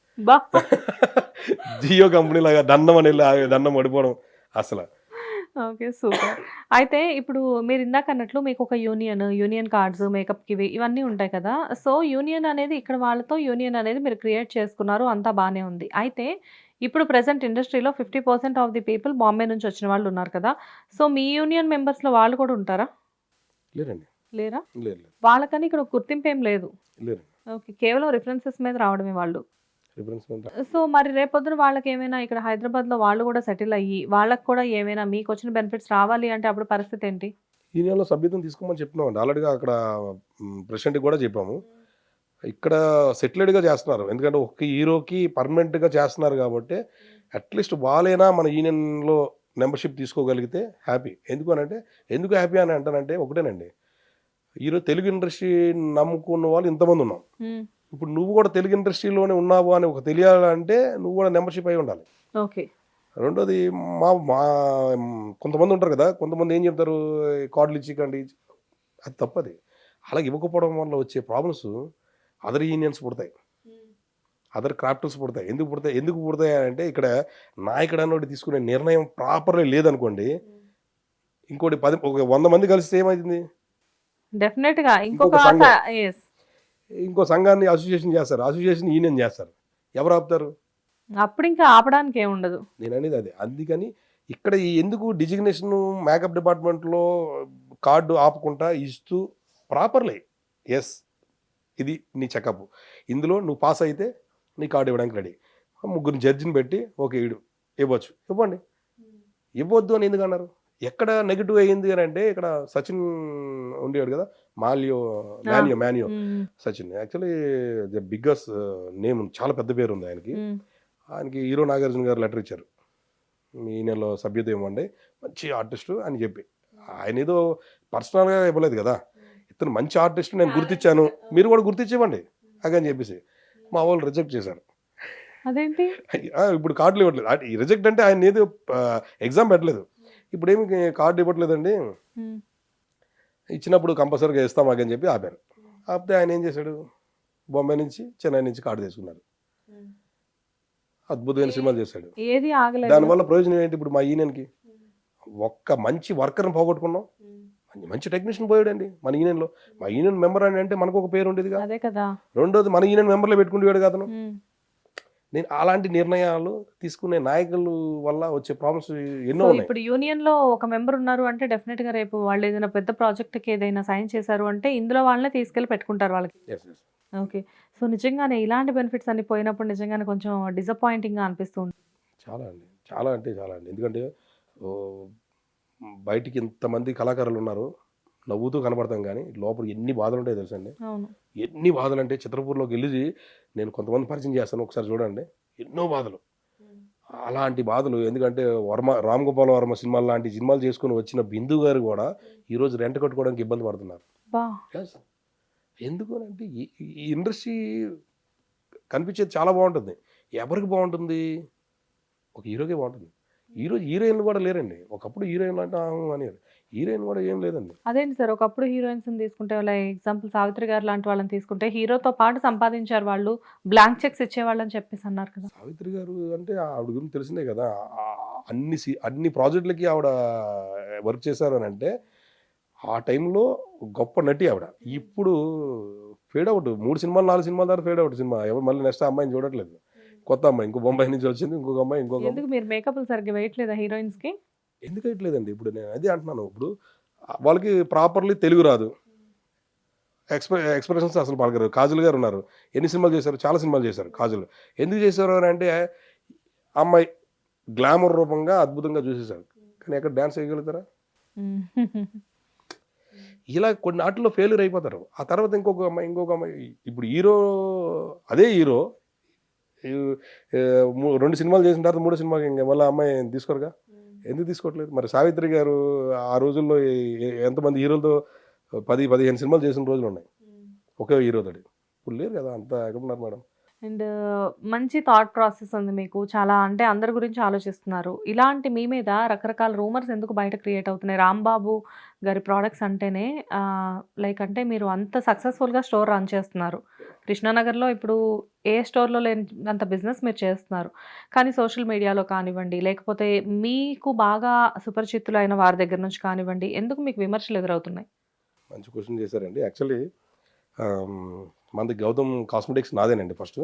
జియో కంపెనీ లాగా దండం అని వెళ్ళి దండం పడిపోవడం అసలు. Okay, super. అయితే ఇప్పుడు మీరు ఇందాక అన్నట్లు మీకు ఒక యూనియన్ కార్డ్స్, మేకప్కి ఇవన్నీ ఉంటాయి కదా. సో యూనియన్ అనేది ఇక్కడ వాళ్ళతో యూనియన్ అనేది మీరు క్రియేట్ చేసుకున్నారు, అంతా బాగానే ఉంది. అయితే ఇప్పుడు ప్రెసెంట్ ఇండస్ట్రీలో 50% ఆఫ్ ది పీపుల్ బాంబే నుంచి వచ్చిన వాళ్ళు ఉన్నారు కదా. సో మీ యూనియన్ మెంబర్స్లో వాళ్ళు కూడా ఉంటారా? లేరండి. లేరా? లేదు. వాళ్ళకని ఇక్కడ గుర్తింపు ఏం లేదు. లేదు. ఓకే, కేవలం రిఫరెన్సెస్ మీద రావడమే వాళ్ళు. రిఫరెన్స్. సో మరి రేపొద్దున వాళ్ళకి ఏమైనా ఇక్కడ హైదరాబాద్లో వాళ్ళు కూడా సెటిల్ అయ్యి వాళ్ళకి కూడా ఏమైనా మీకు వచ్చిన బెనిఫిట్స్ రావాలి అంటే అప్పుడు పరిస్థితి ఏంటి? యూనియన్లో సభ్యత్వం తీసుకోమని చెప్తున్నామండి. ఆల్రెడీగా అక్కడ ప్రెసిడెంట్కి కూడా చెప్పాము. ఇక్కడ సెటిల్డ్గా చేస్తున్నారు, ఎందుకంటే ఒక హీరోకి పర్మనెంట్గా చేస్తున్నారు కాబట్టి అట్లీస్ట్ వాళ్ళైనా మన యూనియన్లో మెంబర్షిప్ తీసుకోగలిగితే హ్యాపీ. ఎందుకు హ్యాపీ అని అంటానంటే ఒకటేనండి, హీరో తెలుగు ఇండస్ట్రీ నమ్ముకున్న వాళ్ళు ఇంతమంది ఉన్నాం. ఇప్పుడు నువ్వు కూడా తెలుగు ఇండస్ట్రీలోనే ఉన్నావు అని ఒక తెలియాలంటే నువ్వు కూడా మెంబర్షిప్ అయి ఉండాలి. ఓకే. రెండోది మా కొంతమంది ఉంటారు కదా, కొంతమంది ఏం చెప్తారు కార్డులు ఇచ్చికండి, అది తప్పది. అలాగే ఇవ్వకపోవడం వల్ల వచ్చే ప్రాబ్లమ్స్ అదర్ యూనియన్స్ పుడతాయి, అదర్ క్రాఫ్టర్స్ పుడతాయి. ఎందుకు పుడతాయి అంటే ఇక్కడ నాయకుడు అన్నోటి తీసుకునే నిర్ణయం ప్రాపర్గా లేదనుకోండి, ఇంకోటి 100 మంది కలిస్తే ఏమైంది, డెఫినెట్గా ఇంకో సంఘాన్ని అసోసియేషన్ చేస్తారు, అసోసియేషన్ యూనియన్ చేస్తారు, ఎవరు ఆపుతారు? అప్పుడు ఇంకా ఆపడానికి ఏముండదు. నేను అనేది అదే. అందుకని ఇక్కడ ఎందుకు డిజిగ్నేషన్ మేకప్ డిపార్ట్మెంట్లో కార్డు ఆపకుండా ఇస్తూ ప్రాపర్లీ ఎస్ ఇది నీ చెకప్, ఇందులో నువ్వు పాస్ అయితే నీ కార్డు ఇవ్వడానికి రెడీ. 3 జడ్జిని పెట్టి ఓకే ఇవ్వచ్చు, ఇవ్వండి. ఇవ్వద్దు అని ఎందుకు అన్నారు? ఎక్కడ నెగిటివ్ అయ్యింది అని అంటే ఇక్కడ సచిన్ ఉండేవాడు కదా, మాన్యో Sachin. Actually the biggest name, చాలా పెద్ద పేరు ఉంది ఆయనకి. ఆయనకి హీరో నాగార్జున గారు లెటర్ ఇచ్చారు, మీ నెలలో సభ్యత ఇవ్వండి, మంచి ఆర్టిస్టు అని చెప్పి. ఆయన ఏదో పర్సనల్గా ఇవ్వలేదు కదా, ఇతను మంచి ఆర్టిస్ట్ నేను గుర్తించాను, మీరు కూడా గుర్తించివ్వండి అని చెప్పేసి మా వాళ్ళు రిజెక్ట్ చేశారు. అదేంటి? ఇప్పుడు కార్డులు ఇవ్వట్లేదు. రిజెక్ట్ అంటే ఆయన ఏదో ఎగ్జామ్ పెట్టలేదు, ఇప్పుడు ఏమి కార్డు ఇవ్వట్లేదండి, ఇచ్చినప్పుడు కంపల్సరీగా ఇస్తాం మాకని చెప్పి ఆపారు. ఆపితే ఆయన ఏం చేశాడు, బొంబాయి నుంచి చెన్నై నుంచి కార్డు తీసుకున్నారు, అద్భుతమైన సినిమాలు చేశాడు. ఏది ఆగలేదు. దానివల్ల ప్రయోజనం ఏంటి? ఇప్పుడు మా యూనియన్కి ఒక్క మంచి వర్కర్ని పోగొట్టుకున్నాం, మంచి టెక్నీషియన్ పోయాడండి మన యూనియన్లో. మా యూనియన్ మెంబర్ అని అంటే మనకు ఒక పేరు ఉండేది అదే కదా. రెండోది మన యూనియన్ మెంబర్లో పెట్టుకుంటేవాడు కదా. నేను అలాంటి నిర్ణయాలు తీసుకునే నాయకుల వల్ల వచ్చే ప్రాబ్లమ్స్ ఎన్నో ఉన్నాయి. ఇప్పుడు యూనియన్ లో ఒక మెంబర్ ఉన్నారు అంటే డెఫినెట్ గా రేపు వాళ్ళు ఏదైనా పెద్ద ప్రాజెక్ట్ కి ఏదైనా సైన్ చేశారు అంటే ఇందులో వాళ్ళనే తీసుకెళ్లి పెట్టుకుంటారు వాళ్ళకి. ఓకే, సో నిజంగానే ఇలాంటి బెనిఫిట్స్ అన్ని పోయినప్పుడు నిజంగానే కొంచెం డిసప్పాయింటింగ్ గా అనిపిస్తుంది. చాలా అండి, చాలా అంటే చాలా అండి. ఎందుకంటే బయటికి ఇంతమంది కళాకారులు ఉన్నారు, నవ్వుతూ కనపడతాం, కానీ లోపల ఎన్ని బాధలు ఉంటాయో తెలుసండి. ఎన్ని బాధలు అంటే చిత్రపూర్లోకి వెళ్ళి నేను కొంతమంది పరిచయం చేస్తాను, ఒకసారి చూడండి, ఎన్నో బాధలు. అలాంటి బాధలు ఎందుకంటే రామ్ గోపాల్ వర్మ సినిమాలు లాంటి సినిమాలు చేసుకుని వచ్చిన బిందు గారు కూడా ఈరోజు రెంట్ కట్టుకోవడానికి ఇబ్బంది పడుతున్నారు. ఎందుకు అంటే ఈ ఇండస్ట్రీ కనిపించేది చాలా బాగుంటుంది. ఎవరికి బాగుంటుంది? ఒక హీరోకే బాగుంటుంది. ఈరోజు హీరోయిన్లు కూడా లేరండి, ఒకప్పుడు హీరోయిన్లు అంటే అనేవారు, హీరోయిన్ కూడా ఏం లేదండి. అదేంటి సార్, ఒకప్పుడు హీరోయిన్స్ తీసుకుంటే వాళ్ళ ఎగ్జాంపుల్ సావిత్రి గారు లాంటి వాళ్ళని తీసుకుంటే హీరోతో పాటు సంపాదించారు, వాళ్ళు బ్లాంక్ చెక్స్ ఇచ్చేవాళ్ళని చెప్పేసి అన్నారు కదా. సావిత్రి గారు అంటే ఆవిడ గురించి తెలిసిందే కదా, అన్ని ప్రాజెక్టులకి ఆవిడ వర్క్ చేశారు అని అంటే ఆ టైంలో గొప్ప నటి ఆవిడ. ఇప్పుడు ఫేడ్ అవుట్, 3 సినిమాలు 4 సినిమాల తర్వాత ఫేడ్ అవుట్ సినిమా, ఎవరు మళ్ళీ నెక్స్ట్ అమ్మాయిని చూడట్లేదు. కొత్త అమ్మాయి, ఇంకో బొంబాయి నుంచి వచ్చింది, ఇంకొక అమ్మాయి, ఎందుకు మీరు మేకప్ సరిగ్గా వేయట్లేదా హీరోయిన్స్ కి? ఎందుకు వేయట్లేదండి, ఇప్పుడు నేను అదే అంటున్నాను. ఇప్పుడు వాళ్ళకి ప్రాపర్లీ తెలుగు రాదు, ఎక్స్ప్రెషన్స్ అసలు పలకరు. కాజల్ గారు ఉన్నారు, ఎన్ని సినిమాలు చేశారు? చాలా సినిమాలు చేశారు కాజల్. ఎందుకు చేశారు అని అంటే అమ్మాయి గ్లామర్ రూపంగా అద్భుతంగా చూసేశారు, కానీ ఎక్కడ డ్యాన్స్ వేయగలుగుతారా? ఇలా కొన్ని ఆటల్లో ఫెయిల్యూర్ అయిపోతారు. ఆ తర్వాత ఇంకొక అమ్మాయి ఇప్పుడు హీరో, అదే హీరో 2 సినిమాలు చేసిన తర్వాత 3 సినిమాకి ఇంకా మళ్ళీ అమ్మాయి తీసుకోరుగా, ఎందుకు తీసుకోవట్లేదు? మరి సావిత్రి గారు ఆ రోజుల్లో ఎంతమంది హీరోలతో 10-15 సినిమాలు చేసిన రోజులు ఉన్నాయి ఒకే హీరోతో. ఇప్పుడు లేరు కదా, అంతా ఎక్కడున్నారు మేడం? అండ్ మంచి థాట్ ప్రాసెస్ ఉంది మీకు, చాలా అంటే అందరి గురించి ఆలోచిస్తున్నారు. ఇలాంటి మీ మీద రకరకాల రూమర్స్ ఎందుకు బయట క్రియేట్ అవుతున్నాయి? రాంబాబు గారి ప్రోడక్ట్స్ అంటేనే లైక్ అంటే మీరు అంత సక్సెస్ఫుల్గా స్టోర్ రన్ చేస్తున్నారు. కృష్ణానగర్లో ఇప్పుడు ఏ స్టోర్లో లేని అంత బిజినెస్ మీరు చేస్తున్నారు. కానీ సోషల్ మీడియాలో కానివ్వండి, లేకపోతే మీకు బాగా సుపరిచితులు అయిన వారి దగ్గర నుంచి కానివ్వండి, ఎందుకు మీకు విమర్శలు ఎదురవుతున్నాయి? మంచి క్వశ్చన్ చేశారండి. యాక్చువల్లీ మనది గౌతమ్ కాస్మెటిక్స్ నాదేనండి ఫస్ట్.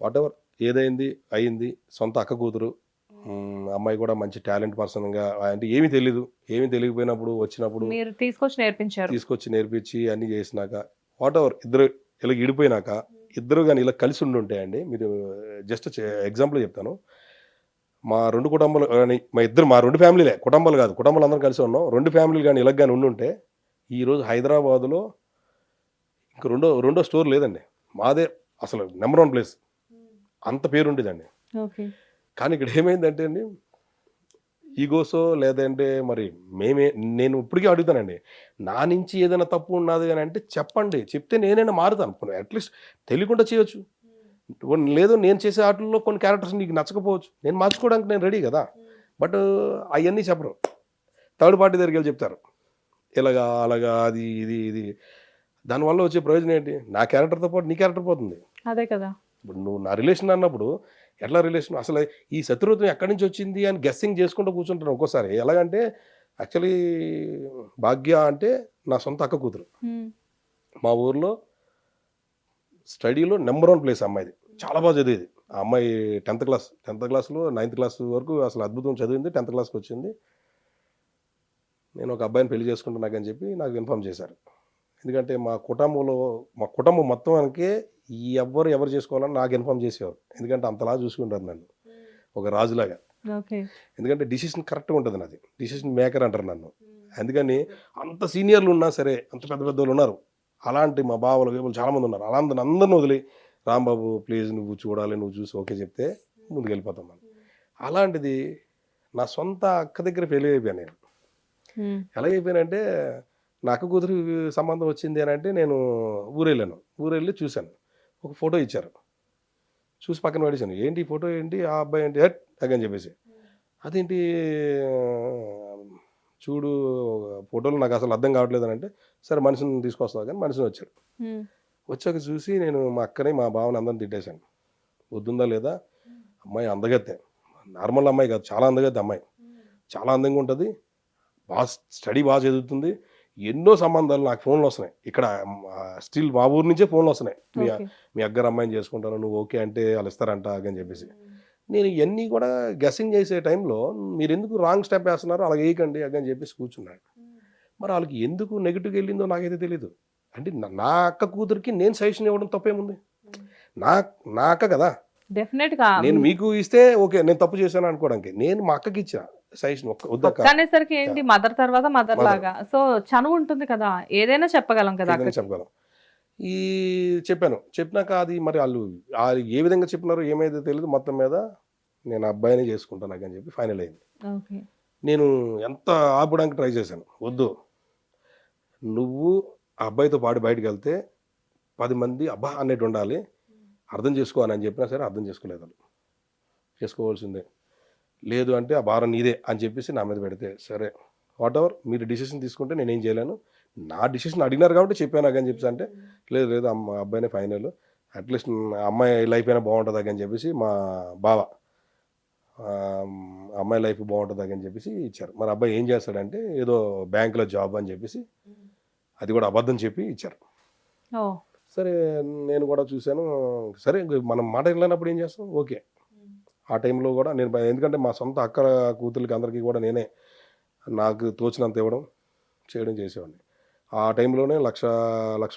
వాట్ ఎవర్ ఏదైంది అయింది, సొంత అక్క కూతురు, అమ్మాయి కూడా మంచి టాలెంట్ పర్సన్గా, అంటే ఏమీ తెలియకపోయినప్పుడు వచ్చినప్పుడు మీరు తీసుకొచ్చి నేర్పించి అన్నీ చేసినాక, వాట్ ఎవర్ ఇద్దరు ఇలా ఇడిపోయినాక ఇద్దరు కానీ ఇలా కలిసి ఉండి అండి. మీరు జస్ట్ ఎగ్జాంపుల్ చెప్తాను. మా 2 కుటుంబాలు కానీ మా 2 ఫ్యామిలీలే, కుటుంబాలు కాదు, కుటుంబాలు అందరం కలిసి ఉన్నాం. 2 ఫ్యామిలీలు కానీ ఇలా కానీ ఉండుంటే ఈరోజు హైదరాబాదులో ఇంక రెండో స్టోర్ లేదండి, మాదే అసలు నెంబర్ 1 ప్లేస్, అంత పేరు ఉండేదండి. కానీ ఇక్కడ ఏమైందంటే అండి, ఈగోసో లేదంటే మరి నేను ఇప్పటికీ అడుగుతానండి, నా నుంచి ఏదైనా తప్పు ఉన్నది అని అంటే చెప్పండి, చెప్తే నేనైనా మారుతాను. అట్లీస్ట్ తెలియకుండా చేయొచ్చు, లేదు నేను చేసే ఆటల్లో కొన్ని క్యారెక్టర్స్ నీకు నచ్చకపోవచ్చు, నేను మార్చుకోవడానికి నేను రెడీ కదా. బట్ అవన్నీ చెప్పరు, థర్డ్ పార్టీ దగ్గరికి వెళ్ళి చెప్తారు, ఇలాగా అలాగా అది ఇది. దానివల్ల వచ్చే ప్రయోజనం ఏంటి? నా క్యారెక్టర్తో పాటు నీ క్యారెక్టర్ పోతుంది. అదే కదా. ఇప్పుడు నువ్వు నా రిలేషన్ అన్నప్పుడు ఎట్లా రిలేషన్, అసలు ఈ శత్రుత్వం ఎక్కడి నుంచి వచ్చింది అని గెస్సింగ్ చేసుకుంటూ కూర్చుంటాను ఒక్కోసారి. ఎలాగంటే యాక్చువల్లీ భాగ్య అంటే నా సొంత అక్క కూతురు, మా ఊర్లో స్టడీలో నెంబర్ 1 ప్లేస్ అమ్మాయిది, చాలా బాగా చదివేది. ఆ అమ్మాయి 10th క్లాస్లో 9th క్లాస్ వరకు అసలు అద్భుతం చదివింది. 10th క్లాస్కి వచ్చింది. నేను ఒక అబ్బాయిని పెళ్లి చేసుకుంటున్నాకని చెప్పి నాకు ఇన్ఫార్మ్ చేశారు. ఎందుకంటే మా కుటుంబం మొత్తానికే ఎవరు చేసుకోవాలని నాకు ఇన్ఫార్మ్ చేసేవారు, ఎందుకంటే అంతలా చూసుకుంటారు నన్ను. ఒక రాజులాగా. ఓకే. ఎందుకంటే డిసిషన్ కరెక్ట్గా ఉంటుంది నాది, డిసిషన్ మేకర్ అంటారు నన్ను. అందుకని అంత సీనియర్లు ఉన్నా సరే, అంత పెద్ద పెద్దోళ్ళు ఉన్నారు, అలాంటి మా బావలు గీవలు చాలామంది ఉన్నారు, అందరిని వదిలి రాంబాబు ప్లీజ్ నువ్వు చూడాలి, నువ్వు చూసి ఓకే చెప్తే ముందుకెళ్ళిపోతాం మనం. అలాంటిది నా సొంత అక్క దగ్గర పెళ్ళి అయిపోయాను నేను. ఎలాగైపోయానంటే నా అక్క కూతురు సంబంధం వచ్చింది అని అంటే నేను ఊరెళ్ళి చూశాను. ఒక ఫోటో ఇచ్చారు, చూసి పక్కన పడేసాను. ఏంటి ఈ ఫోటో ఏంటి, ఆ అబ్బాయి ఏంటి హట్ అని చెప్పేసి. అదేంటి చూడు ఫోటోలు నాకు అసలు అర్థం కావట్లేదు అని అంటే, సరే మనిషిని తీసుకొస్తావు కానీ మనిషిని వచ్చాడు. వచ్చాక చూసి నేను మా అక్కని మా బావని అందరిని తిట్టేశాను. వద్దుందా లేదా, అమ్మాయి అందగత్తే, నార్మల్ అమ్మాయి కాదు, చాలా అందగత్తే అమ్మాయి, చాలా అందంగా ఉంటుంది, బాగా స్టడీ బాగా చదువుతుంది, ఎన్నో సంబంధాలు నాకు ఫోన్లు వస్తున్నాయి ఇక్కడ, స్టిల్ మా ఊరు నుంచే ఫోన్లు వస్తున్నాయి, మీ అగ్గర అమ్మాయిని చేసుకుంటాను నువ్వు ఓకే అంటే వాళ్ళు ఇస్తారంట అని చెప్పేసి. నేను ఇవన్నీ కూడా గెస్సింగ్ చేసే టైంలో మీరు ఎందుకు రాంగ్ స్టెప్ వేస్తున్నారు, అలా వేయకండి అని చెప్పేసి కూర్చున్నాడు. మరి వాళ్ళకి ఎందుకు నెగిటివ్గా వెళ్ళిందో నాకైతే తెలియదు. అంటే నా అక్క కూతురికి నేను సజెషన్ ఇవ్వడం తప్పేముంది, నా అక్క కదా, డెఫినెట్ గా నేను మీకు ఇస్తే ఓకే నేను తప్పు చేశాను అనుకోవడానికి, నేను మా అక్కకి ఇచ్చా సజెషన్. వద్దక్క అనేసరికి ఏంటి, మదర్ తర్వాత మదర్ లాగా, సో చనువు ఉంటుంది కదా, ఏదైనా చెప్పగలం కదా, చెప్పగలం. ఈ చెప్పినాక అది మరి వాళ్ళు ఏ విధంగా చెప్పినారో ఏమైతే తెలియదు, మొత్తం మీద నేను అబ్బాయిని చేసుకుంటాను అని చెప్పి ఫైనల్ అయింది. నేను ఎంత ఆపడానికి ట్రై చేశాను, వద్దు నువ్వు ఆ అబ్బాయితో పాటు బయటకు వెళ్తే 10 మంది అబ్బా అన్నట్టు ఉండాలి, అర్థం చేసుకోవాలని చెప్పినా సరే అర్థం చేసుకోలేదు. చేసుకోవాల్సిందే, లేదు అంటే ఆ భారం నీదే అని చెప్పేసి నా మీద పెడితే, సరే వాట్ ఎవర్ మీరు డిసిషన్ తీసుకుంటే నేనేం చేయలేను, నా డిసిషన్ అడిగినారు కాబట్టి చెప్పాను అని చెప్పేసి అంటే, లేదు అబ్బాయినే ఫైనల్, అట్లీస్ట్ అమ్మాయి లైఫ్ అయినా బాగుంటుంది అని చెప్పేసి మా బావ అమ్మాయి లైఫ్ బాగుంటుంది అని చెప్పేసి ఇచ్చారు. మరి అబ్బాయి ఏం చేస్తాడంటే ఏదో బ్యాంకులో జాబ్ అని చెప్పేసి అది కూడా అబద్ధం చెప్పి ఇచ్చారు. సరే నేను కూడా చూశాను, సరే మనం మాట వెళ్ళినప్పుడు ఏం చేస్తాం, ఓకే ఆ టైంలో కూడా నేను ఎందుకంటే మా సొంత అక్క కూతురికి అందరికీ కూడా నేనే నాకు తోచినంత ఇవ్వడం చేయడం చేసేవాడిని. ఆ టైంలోనే లక్ష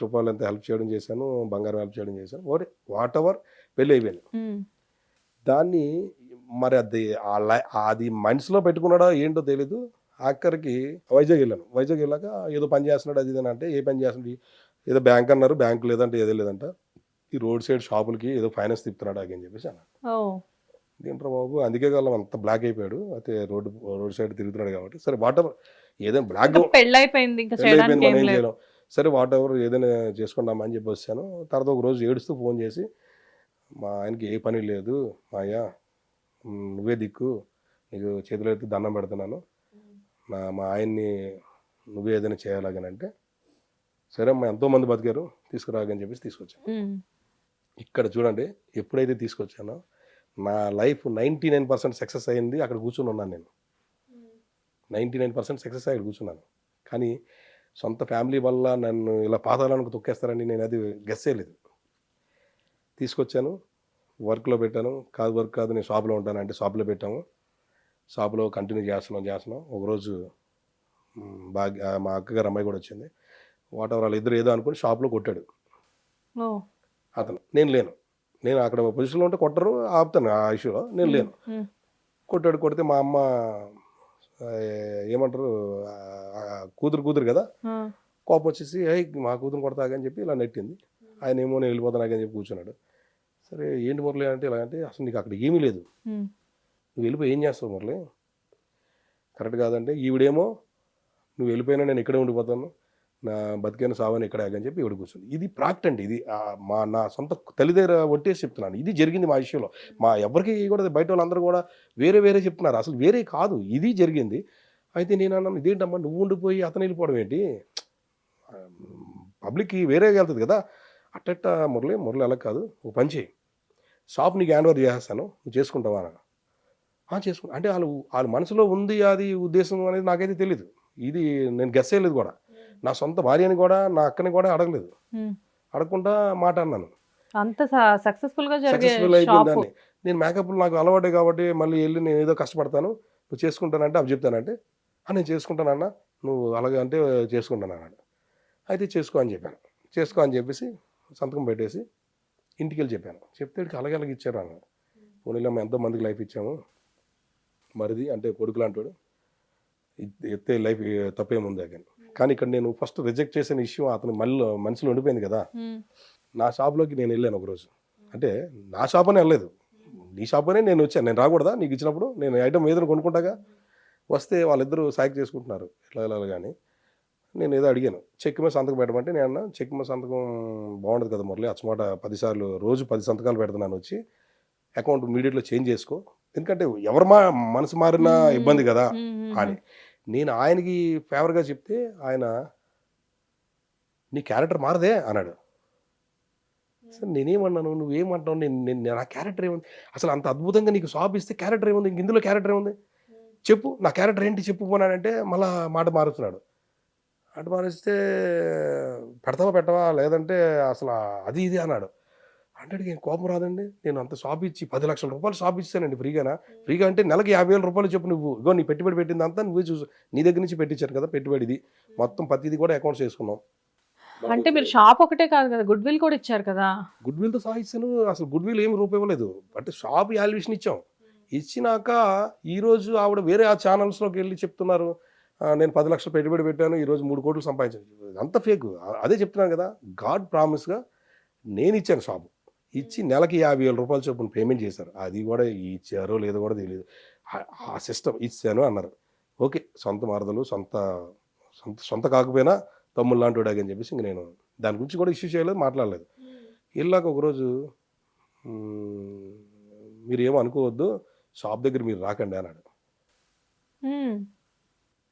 రూపాయలు ఎంత హెల్ప్ చేయడం చేశాను, బంగారం హెల్ప్ చేయడం చేశాను, ఓకే వాట్ ఎవర్ పెళ్ళి అయిపోయింది. దాన్ని మరి అది మనసులో పెట్టుకున్నాడో ఏంటో తెలీదు. ఆఖరికి వైజాగ్ వెళ్ళాక ఏదో పని చేస్తున్నాడు అది ఇదని అంటే, ఏ పని చేస్తున్నాడు, ఏదో బ్యాంక్ అన్నారు, బ్యాంక్ లేదంటే ఏదో లేదంట, ఈ రోడ్ సైడ్ షాపులకి ఏదో ఫైనాన్స్ తిప్పుతున్నాడు అని చెప్పేసి అన్న. ఏంట్రా బాబు, అందుకే కాలం అంత బ్లాక్ అయిపోయాడు, అయితే రోడ్ సైడ్ తిరుగుతున్నాడు కాబట్టి సరే వాట్ ఎవర్ ఏదైనా బ్లాక్ పెళ్ళైపోయింది మనం ఏం చేయలేం, సరే వాట్ ఎవర్ ఏదైనా చేసుకుందామా అని చెప్పి వచ్చాను. తర్వాత ఒక రోజు ఏడుస్తూ ఫోన్ చేసి, మా ఆయనకి ఏ పని లేదు మాయా, నువ్వే దిక్కు, నీకు చేతిలో ఎత్తి దండం పెడుతున్నాను, మా ఆయన్ని నువ్వే ఏదైనా చేయాలని అంటే, సరే అమ్మా ఎంతోమంది బతికారు తీసుకురాగని చెప్పేసి తీసుకొచ్చాను. ఇక్కడ చూడండి, ఎప్పుడైతే తీసుకొచ్చానో నా లైఫ్ 99% సక్సెస్ అయింది, అక్కడ కూర్చొని ఉన్నాను నేను, 99% సక్సెస్ అయ్యి కూర్చున్నాను. కానీ సొంత ఫ్యామిలీ వల్ల నన్ను ఇలా పాతాళానికి తొక్కేస్తారని నేను అది గెస్ చేయలేదు. తీసుకొచ్చాను, వర్క్లో పెట్టాను, వర్క్ కాదు నేను షాప్లో ఉంటాను అంటే షాప్లో పెట్టాము, షాప్లో కంటిన్యూ చేస్తున్నాం. ఒకరోజు బాగా మా అక్కగారు అమ్మాయి కూడా వచ్చింది, వాట్ ఎవర్ వాళ్ళు ఇద్దరు ఏదో అనుకుని షాప్లో కొట్టాడు అతను, నేను అక్కడ పొజిషన్లో ఉంటే కొట్టరు, ఆపుతాను ఆ ఇష్యూలో, నేను లేను. కొడితే మా అమ్మ ఏమంటారు, కూతురు కదా, కోపం వచ్చేసి మా కూతురు కొడతాగని చెప్పి ఇలా నెట్టింది. ఆయన ఏమో నేను వెళ్ళిపోతానని చెప్పి కూర్చున్నాడు. సరే ఏంటి మురళి అంటే ఇలా అంటే, అసలు నీకు అక్కడ ఏమీ లేదు, నువ్వు వెళ్ళిపోయి ఏం చేస్తావు మురళి, కరెక్ట్ కాదంటే, ఈవిడేమో నువ్వు వెళ్ళిపోయినా నేను ఇక్కడే ఉండిపోతాను, నా బతికైన సావని ఇక్కడ అని చెప్పి ఈవిడ కూర్చుంది. ఇది ప్రాక్ట్ అండి, ఇది నా సొంత తల్లి దగ్గర ఒట్టేసి చెప్తున్నాను, ఇది జరిగింది మా విషయంలో. మా ఎవరికి కూడా బయట వాళ్ళందరూ కూడా వేరే చెప్తున్నారు, అసలు వేరే కాదు, ఇది జరిగింది. అయితే నేను అన్నాను, ఇదేంటమ్మా నువ్వు ఉండిపోయి అతను వెళ్ళిపోవడం ఏంటి, పబ్లిక్కి వేరేగా వెళ్తుంది కదా, అట్టట్ట మురళి అలా కాదు, ఒక పని చేయి, షాప్ నీకు హ్యాండ్ ఓవర్ చేసేస్తాను, నువ్వు చేసుకుంటావా చేసుకుంటా అంటే, వాళ్ళ మనసులో ఉంది అది ఉద్దేశం అనేది నాకైతే తెలీదు, ఇది నేను గెస్ చేయలేదు కూడా. నా సొంత భార్యని కూడా నా అక్కని కూడా అడగలేదు, అడగకుండా మాట అన్నాను. అంత సక్సెస్ఫుల్ అయిపోయిందాన్ని. నేను మేకప్లు నాకు అలవాటే కాబట్టి మళ్ళీ వెళ్ళి నేను ఏదో కష్టపడతాను, నువ్వు చేసుకుంటానంటే అవి చెప్తానంటే, నేను చేసుకుంటానన్నా, నువ్వు అలాగే అంటే చేసుకుంటాను అన్నాడు. అయితే చేసుకో అని చెప్పాను. చేసుకో అని చెప్పేసి సంతకం పెట్టేసి ఇంటికి వెళ్ళి చెప్పాను. చెప్తే అలాగే ఇచ్చారు అన్న. పోనీలో మేము ఎంతో మందికి లైఫ్ ఇచ్చాము, మరిది అంటే కొడుకు లాంటోడు ఎత్తే లైఫ్ తప్పేముంది కానీ. కానీ ఇక్కడ నేను ఫస్ట్ రిజెక్ట్ చేసిన విషయం అతను మనసులో ఉండిపోయింది కదా. నా షాప్లోకి నేను వెళ్ళాను ఒకరోజు, అంటే నా షాప్ అనే వెళ్ళలేదు, నీ షాప్ అనే నేను వచ్చాను. నేను రాకూడదా నీకు ఇచ్చినప్పుడు? నేను ఐటమ్ ఏదైనా కొనుక్కుంటాగా. వస్తే వాళ్ళిద్దరూ సాక్ చేసుకుంటున్నారు ఇట్లా కానీ. నేను ఏదో అడిగాను, చెక్ మీద సంతకం పెట్టమంటే నేను అన్నా చెక్ మీద సంతకం బాగుండదు కదా మురళి, అచ్చమాట 10 సార్లు రోజు 10 సంతకాలు పెడుతున్నాను, వచ్చి అకౌంట్ ఇమీడియట్లో చేంజ్ చేసుకో, ఎందుకంటే ఎవరు మనసు మారినా ఇబ్బంది కదా అని. నేను ఆయనకి ఫేవర్గా చెప్తే ఆయన నీ క్యారెక్టర్ మారదే అన్నాడు. సార్ నేనేమన్నాను, నువ్వేమంటావు, నేను నా క్యారెక్టర్ ఏముంది అసలు? అంత అద్భుతంగా నీకు షాప్ ఇస్తే క్యారెక్టర్ ఏముంది, ఇంక ఇందులో క్యారెక్టర్ ఏముంది చెప్పు, నా క్యారెక్టర్ ఏంటి చెప్పు పోనాడంటే మళ్ళా మాట మారుస్తున్నాడు. అటు మారిస్తే పెడతావా పెట్టవా లేదంటే అసలు అది ఇది అన్నాడు. అంటే ఏం కోపం రాదండి, నేను అంత షాప్ ఇచ్చి 10 లక్షల రూపాయలు షాప్ ఇచ్చానండి ఫ్రీగా అంటే నెలకి 50,000 రూపాయలు చెప్పు నువ్వు, ఇగో నీ పెట్టుబడి పెట్టింది అంతా నువ్వే చూసు, నీ దగ్గర నుంచి పెట్టించాను కదా పెట్టుబడిది మొత్తం ప్రతిది కూడా అకౌంట్స్ చేసుకున్నాం. అంటే మీరు షాప్ ఒకటే కాదు కదా, గుడ్ విల్ కూడా ఇచ్చారు కదా. గుడ్ విల్తో సహా ఇచ్చాను, అసలు గుడ్ విల్ ఏమి రూపాయి ఇవ్వలేదు, అంటే షాప్ వాల్యుయేషన్ ఇచ్చాం. ఇచ్చినాక ఈరోజు ఆవిడ వేరే ఆ ఛానల్స్లోకి వెళ్ళి చెప్తున్నారు నేను 10 లక్షలు పెట్టుబడి పెట్టాను ఈరోజు 3 కోట్లు సంపాదించాను. అంత ఫేక్. అదే చెప్తున్నాను కదా, గాడ్ ప్రామిస్గా నేను ఇచ్చాను షాపు, ఇచ్చి నెలకి 50,000 రూపాయలు చొప్పున పేమెంట్ చేశారు. అది కూడా ఇచ్చారో లేదో కూడా తెలియదు. ఆ సిస్టమ్ ఇచ్చాను అన్నారు. ఓకే, సొంత మరదలు సొంత కాకపోయినా తమ్ముళ్ళు లాంటి అని చెప్పేసి ఇంక నేను దాని గురించి కూడా ఇష్యూ చేయలేదు, మాట్లాడలేదు. వెళ్ళాక ఒకరోజు మీరు ఏమో అనుకోవద్దు, షాప్ దగ్గర మీరు రాకండి అన్నాడు.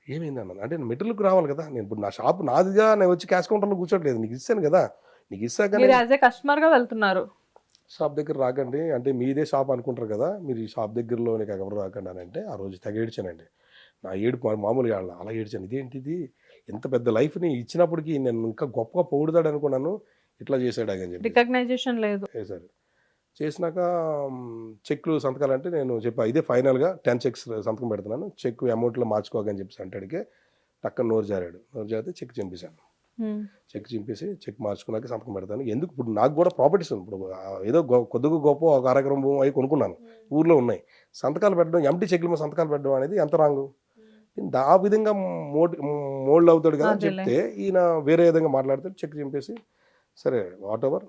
ఏమైంది అన్నాను. అంటే నేను మెటీరియల్కి రావాలి కదా, నేను ఇప్పుడు నా షాప్ నాదిగా నేను వచ్చి క్యాష్ కౌంటర్లో కూర్చోట్లేదు, నీకు ఇస్తాను కదా, నీకు ఇస్తాక కస్టమర్గా వెళ్తున్నారు. షాప్ దగ్గర రాకండి అంటే మీదే షాప్ అనుకుంటారు కదా, మీరు ఈ షాప్ దగ్గరలో నీకు ఎవరు రాకండి అని అంటే ఆ రోజు తెగ ఏడ్చానండి. నా ఏడుపు మామూలుగా అలా ఏడ్చాను. ఇదేంటిది, ఎంత పెద్ద లైఫ్ని ఇచ్చినప్పటికీ నేను ఇంకా గొప్పగా పొగుడుతాడు అనుకున్నాను, ఇట్లా చేశాడు అని చెప్పి రికగ్నైజేషన్ లేదు చేశారు. చేసినాక చెక్లు సంతకాలు అంటే నేను చెప్పా ఇదే ఫైనల్గా 10 చెక్స్ సంతకం పెడుతున్నాను, చెక్ అమౌంట్లో మార్చుకోకని చెప్పేసి అంటాడికి టక్కన నోరు జారాడు. నోరు జారితే చెక్ చింపేశాను. చెక్ చింపేసి చెక్ మార్చుకున్నాక సంతకం పెడతాను. ఎందుకు ఇప్పుడు నాకు కూడా ప్రాపర్టీస్ ఉంది, ఇప్పుడు ఏదో కొద్దిగా గొప్ప ఒక అరగరం భూమి అవి కొనుక్కున్నాను, ఊర్లో ఉన్నాయి, సంతకాలు పెట్టడం ఎంటీ చెక్ల మీద సంతకాలు పెట్టడం అనేది ఎంత రాంగు. ఆ విధంగా మోల్డ్ అవుతాడు కదా అని చెప్తే ఈయన వేరే విధంగా మాట్లాడతాడు. చెక్ చింపేసి సరే వాట్ ఎవర్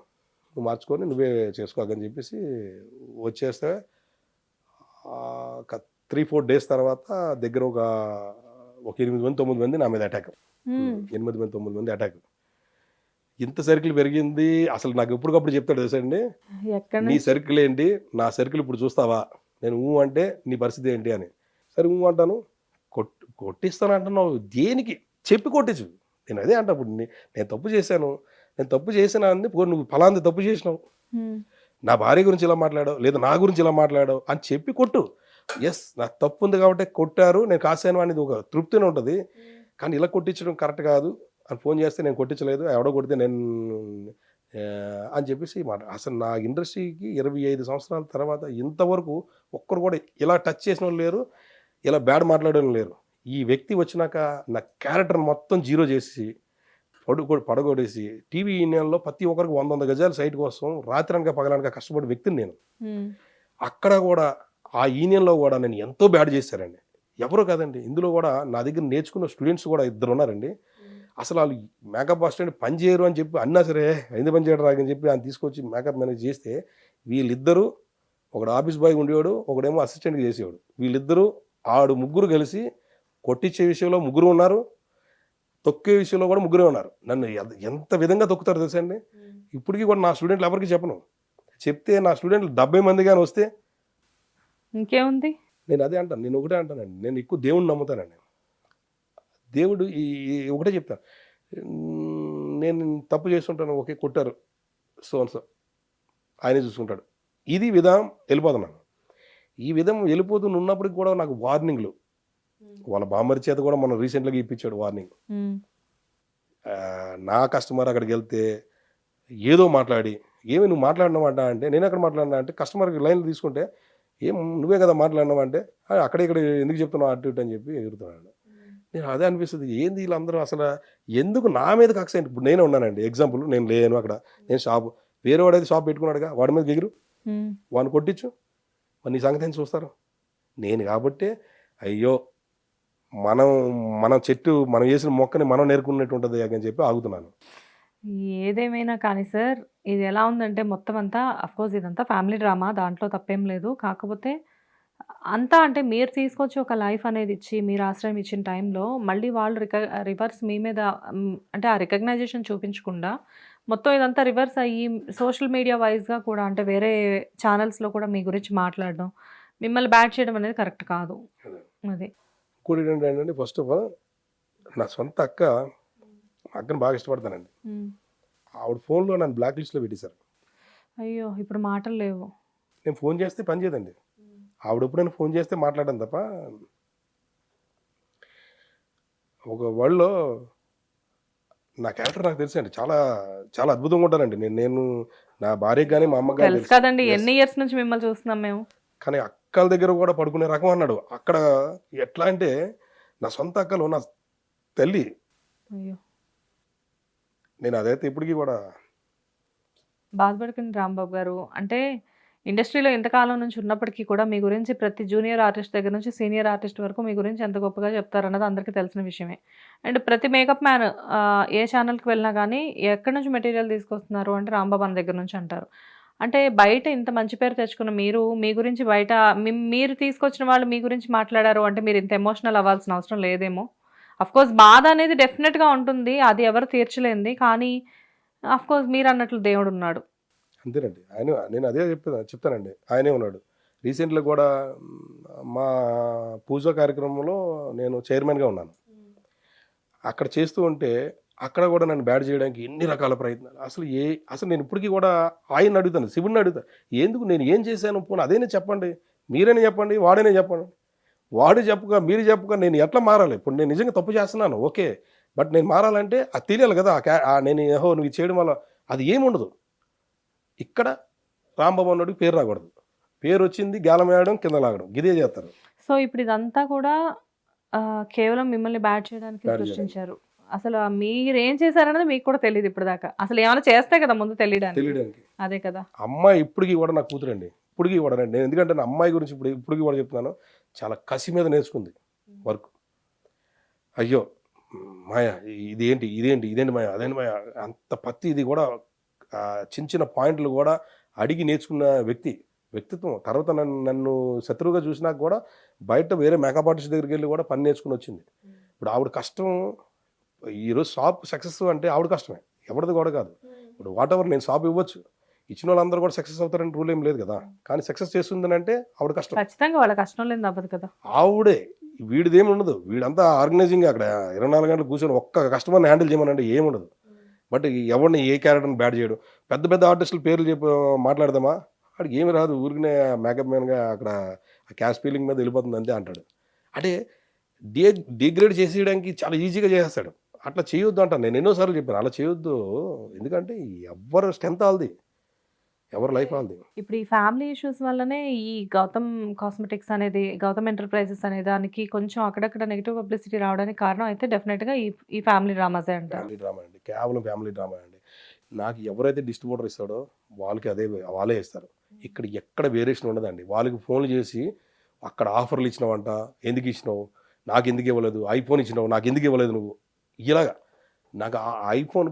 నువ్వు మార్చుకొని నువ్వే చేసుకోకని చెప్పేసి వచ్చేస్తే 3-4 డేస్ తర్వాత దగ్గర ఒక 8-9 మంది నా మీద అటాక్. 8-9 మంది అటాక్. ఇంత సర్కిల్ పెరిగింది అసలు నాకు ఎప్పటికప్పుడు చెప్తాడు తెలుసండి, నీ సర్కిల్ ఏంటి నా సర్కిల్ ఇప్పుడు చూస్తావా, నేను అంటే నీ పరిస్థితి ఏంటి అని. సరే అంటాను, కొట్టిస్తాను అంటున్నావు దేనికి చెప్పి కొట్టించు. నేను అదే అంటా, ఇప్పుడు నేను తప్పు చేశాను, నేను తప్పు చేసినా అంది నువ్వు ఫలాంది తప్పు చేసినావు, నా భార్య గురించి ఇలా మాట్లాడావు లేదా నా గురించి ఇలా మాట్లాడావు అని చెప్పి కొట్టు. ఎస్ నాకు తప్పు ఉంది కాబట్టి కొట్టారు, నేను కాసాను అనేది ఒక తృప్తినే ఉంటుంది. కానీ ఇలా కొట్టించడం కరెక్ట్ కాదు అని ఫోన్ చేస్తే నేను కొట్టించలేదు, ఎవడో కొడితే నేను అని చెప్పేసి మాట. అసలు నా ఇండస్ట్రీకి 25 సంవత్సరాల తర్వాత ఇంతవరకు ఒక్కరు కూడా ఇలా టచ్ చేసిన వాళ్ళు లేరు, ఇలా బ్యాడ్ మాట్లాడడం లేరు. ఈ వ్యక్తి వచ్చినాక నా క్యారెక్టర్ మొత్తం జీరో చేసి పడగొడేసి టీవీ యూనియన్లో ప్రతి ఒక్కరికి 100 గజాల సైట్ కోసం రాత్రనక పగలనక కష్టపడే వ్యక్తిని నేను. అక్కడ కూడా ఆ యూనియన్లో కూడా నేను ఎంతో బ్యాడ్ చేశారండి. ఎవరో కాదండి, ఇందులో కూడా నా దగ్గర నేర్చుకున్న స్టూడెంట్స్ కూడా 2 ఉన్నారండి. అసలు వాళ్ళు మేకప్ అసిస్టెంట్ పని చేయరు అని చెప్పి అన్నా సరే ఎందుకు పని చేయడం రాకని చెప్పి ఆయన తీసుకొచ్చి మేకప్ మేనేజ్ చేస్తే వీళ్ళిద్దరూ, ఒకడు ఆఫీస్ బాయ్ ఉండేవాడు, ఒకడేమో అసిస్టెంట్గా చేసేవాడు, వీళ్ళిద్దరూ ముగ్గురు కలిసి కొట్టించే విషయంలో 3 ఉన్నారు, తొక్కే విషయంలో కూడా 3 ఉన్నారు. నన్ను ఎంత విధంగా తొక్కుతారు తెలుసండి. ఇప్పటికీ కూడా నా స్టూడెంట్లు ఎవరికి చెప్పను, చెప్తే నా స్టూడెంట్లు 70 మంది కానీ వస్తే ఇంకేముంది. నేను అదే అంటాను, నేను ఒకటే అంటానండి, నేను ఎక్కువ దేవుడిని నమ్ముతానండి. దేవుడు ఒకటే చెప్తాను, నేను తప్పు చేస్తుంటాను, ఓకే కొట్టారు సో ఆయనే చూసుకుంటాడు, ఇది విధానం వెళ్ళిపోతున్నాను. ఈ విధం వెళ్ళిపోతున్నప్పటికి కూడా నాకు వార్నింగ్లు, వాళ్ళ బామ్మరి చేత కూడా మనం రీసెంట్గా ఇప్పించాడు వార్నింగ్. నా కస్టమర్ అక్కడికి వెళ్తే ఏదో మాట్లాడి ఏమి నువ్వు మాట్లాడినావంట అంటే నేను ఎక్కడ మాట్లాడినా అంటే కస్టమర్కి లైన్లు తీసుకుంటే ఏం నువ్వే కదా మాట్లాడినావు అంటే అక్కడ ఇక్కడ ఎందుకు చెప్తున్నావు అటు ఇటు అని చెప్పి ఎగురుతున్నాడు. నేను అదే అనిపిస్తుంది, ఏంది వీళ్ళందరూ అసలు ఎందుకు నా మీద కక్ష. ఇప్పుడు నేనే ఉన్నానండి ఎగ్జాంపుల్, నేను లేను అక్కడ, నేను షాపు, వేరే వాడైతే షాప్ పెట్టుకున్నాడుగా వాడి మీద ఎగురు, వాడిని కొట్టించు, మరి నీ సంగతి ఏం చూస్తారు? నేను కాబట్టే అయ్యో మనం మనం చెట్టు మనం వేసిన మొక్కని మనం నేర్చుకున్నట్టు ఉంటుంది అని చెప్పి ఆగుతున్నాను. ఏదేమైనా కానీ సార్, ఇది ఎలా ఉందంటే మొత్తం అంతా అఫ్‌కోర్స్ ఇదంతా ఫ్యామిలీ డ్రామా. దాంట్లో తప్పేం లేదు. కాకపోతే అంతా అంటే మీరు తీసుకొచ్చి ఒక లైఫ్ అనేది ఇచ్చి, మీరు ఆశ్రయం ఇచ్చిన టైంలో మళ్ళీ వాళ్ళు రివర్స్ మీ మీద అంటే ఆ రికగ్నైజేషన్ చూపించకుండా మొత్తం ఇదంతా రివర్స్ అయ్యి సోషల్ మీడియా వైస్‌గా కూడా అంటే వేరే ఛానెల్స్‌లో కూడా మీ గురించి మాట్లాడడం, మిమ్మల్ని బ్యాడ్ చేయడం అనేది కరెక్ట్ కాదు. అది. ఇంకోటి ఏంటంటే ఫస్ట్ ఆఫ్ ఆల్ నా సొంత అక్క, మా అక్కని బాగా ఇష్టపడతానండి. హ్మ్. ఆవిడ ఫోన్‌లో నన్ను బ్లాక్ లిస్ట్‌లో పెట్టేశారు. అయ్యో! ఇప్పుడు మాటలు లేవు. నేను ఫోన్ చేస్తే పని చేయదండి. ఆవిడ ఎప్పుడైనా ఫోన్ చేస్తే మాట్లాడడం తప్ప ఒక వరల్డ్‌లో నా క్యారెక్టర్ నాకు తెలుసండి. చాలా చాలా అద్భుతంగా ఉంటానండి. నేను నా భార్యకి గాని, మా అమ్మకి గాని తెలుసు తెలుసు. కదండీ! యెస్. ఎన్ని ఇయర్స్ నుంచి మిమ్మల్ని చూస్తున్నాం మేము. కానీ అక్కల దగ్గర కూడా పడుకునే రకం అన్నాడు. అక్కడ ఎట్లా అంటే నా సొంత అక్కలు నా తల్లి. అయ్యో! నేను అదైతే ఇప్పటికి కూడా బాధపడకండి రాంబాబు గారు. అంటే ఇండస్ట్రీలో ఇంతకాలం నుంచి ఉన్నప్పటికీ కూడా మీ గురించి ప్రతి జూనియర్ ఆర్టిస్ట్ దగ్గర నుంచి సీనియర్ ఆర్టిస్ట్ వరకు మీ గురించి ఎంత గొప్పగా చెప్తారన్నది అందరికీ తెలిసిన విషయమే. అండ్ ప్రతి మేకప్ మ్యాన్ ఏ ఛానల్‌కి వెళ్ళినా గానీ ఎక్కడి నుంచి మెటీరియల్ తీసుకొస్తున్నారు అంటే రాంబాబు అన్న దగ్గర నుంచి అంటారు. అంటే బయట ఇంత మంచి పేరు తెచ్చుకున్న మీరు, మీ గురించి బయట మీరు తీసుకొచ్చిన వాళ్ళు మీ గురించి మాట్లాడారు అంటే మీరు ఇంత ఎమోషనల్ అవ్వాల్సిన అవసరం లేదేమో. అఫ్‌కోర్స్ బాధ అనేది డెఫినెట్‌గా ఉంటుంది. అది ఎవరు తీర్చలేనిది. కానీ అఫ్‌కోర్స్ మీరన్నట్లు దేవుడున్నాడు. అంతేనండి. నేను అదే చెప్తానండి. ఆయనే ఉన్నాడు. రీసెంట్‌గా కూడా మా పూజ కార్యక్రమంలో నేను చైర్మన్‌గా ఉన్నాను. అక్కడ చేస్తూ ఉంటే అక్కడ కూడా నన్ను బ్యాడ్ చేయడానికి ఎన్ని రకాల ప్రయత్నాలు. అసలు నేను ఇప్పటికి కూడా ఆయన్ని అడుగుతాను. శివుడిని అడుగుతా. ఎందుకు నేను ఏం చేశాను? పోనీ అదైనా చెప్పండి. మీరైనా చెప్పండి. వాడైనా చెప్పండి. వాడు చెప్పక, మీరు చెప్పక నేను ఎట్లా మారాలి? ఇప్పుడు నేను నిజంగా తప్పు చేస్తున్నాను. ఓకే. బట్ నేను మారాలంటే అది తెలియాలి కదా! నేను నువ్వు ఇది చేయడం వల్ల అది ఏముండదు. ఇక్కడ రాంబాబు అన్నోడికి పేరు రాకూడదు. పేరొచ్చింది గేలం వేయడం, కింద లాగడం. గిదే చేస్తారు. సో, ఇప్పుడిదంతా కూడా కేవలం మిమ్మల్ని బ్యాడ్ చేయడానికి బ్యాడ్ చేయడానికి. సృష్టించారు. అసలు మీరేం చేశారన్నది మీకు కూడా తెలీదు ఇప్పటిదాకా. అసలు ఏమైనా చేస్తే కదా ముందు తెలియడానికి. తెలియడానికి. అదే కదా! అమ్మాయి ఇప్పటికి కూడా నా కూతురండి. ఇప్పటికి కూడానండి. నేను ఎందుకంటే నా అమ్మాయి గురించి ఇప్పటికి కూడా చెప్తున్నాను. చాలా కసి మీద నేర్చుకుంది వర్క్. అయ్యో! మాయ ఇదేంటి మాయ, అదేంటి మాయ అంత పత్తి ఇది కూడా చిన్న చిన్న పాయింట్లు కూడా అడిగి నేర్చుకున్న వ్యక్తిత్వం. తర్వాత నన్ను శత్రువుగా చూసినాక కూడా బయట వేరే మేకప్ ఆర్టిస్ట్ దగ్గరికి వెళ్ళి కూడా పని నేర్చుకుని వచ్చింది. ఇప్పుడు ఆవిడ కష్టం ఈరోజు షాప్ సక్సెస్ అంటే ఆవిడ కష్టమే. ఎవరిది కూడా కాదు. ఇప్పుడు వాటెవర్ నేను షాప్ ఇవ్వచ్చు. ఇచ్చిన వాళ్ళందరూ కూడా సక్సెస్ అవుతారని రూల్ ఏం లేదు కదా! కానీ సక్సెస్ చేస్తుందని అంటే ఆవిడ కష్టం. ఖచ్చితంగా వాళ్ళ కష్టం లేనిది అవ్వదు కదా! ఆవిడే వీడిదేమి ఉండదు. వీడంతా ఆర్గనైజింగ్ అక్కడ 24 గంటలు కూర్చొని ఒక్క కస్టమర్‌ని హ్యాండిల్ చేయమనంటే ఏముండదు. బట్ ఎవరిని ఏ క్యారెక్టర్‌ని బ్యాడ్ చేయడు. పెద్ద పెద్ద ఆర్టిస్టుల పేర్లు చెప్పి మాట్లాడదామా? ఆడికి ఏమి రాదు. ఊరికనే మేకప్ మ్యాన్‌గా అక్కడ క్యాష్ ఫీలింగ్ మీద వెళ్ళిపోతుంది అంతే అంటాడు. అంటే డిగ్రేడ్ చేసేయడానికి చాలా ఈజీగా చేసేస్తాడు. అట్లా చేయొద్దు అంటాను. నేను ఎన్నో సార్లు చెప్పాను. అలా చేయొద్దు. ఎందుకంటే ఎవ్వరి స్ట్రెంత్ ఆళ్ళది. ఎవరి లైఫ్ ఆళ్ళది. ఇప్పుడు ఈ ఫ్యామిలీ ఇష్యూస్ వల్లనే ఈ గౌతమ్ కాస్మెటిక్స్ అనేది, గౌతమ్ ఎంటర్‌ప్రైజెస్ అనే దానికి కొంచెం అక్కడక్కడ నెగెటివ్ పబ్లిసిటీ రావడానికి కారణం అయితే డెఫినిట్‌గా ఈ ఫ్యామిలీ డ్రామాసే అంటారు. ఫ్యామిలీ డ్రామా అండి. కేవలం ఫ్యామిలీ డ్రామా అండి. నాకు ఎవరైతే డిస్ట్రిబ్యూటర్ ఇస్తాడో వాళ్ళకి వాళ్ళే ఇస్తారు. ఇక్కడ ఎక్కడ వేరియేషన్ ఉండదండి. వాళ్ళకి ఫోన్లు చేసి అక్కడ ఆఫర్లు ఇచ్చినావంట, ఎందుకు ఇచ్చినావు? నాకెందుకు ఇవ్వలేదు? ఐఫోన్ ఇచ్చినావు, నాకెందుకు ఇవ్వలేదు నువ్వు? ఇలాగా నాకు ఆ ఐఫోన్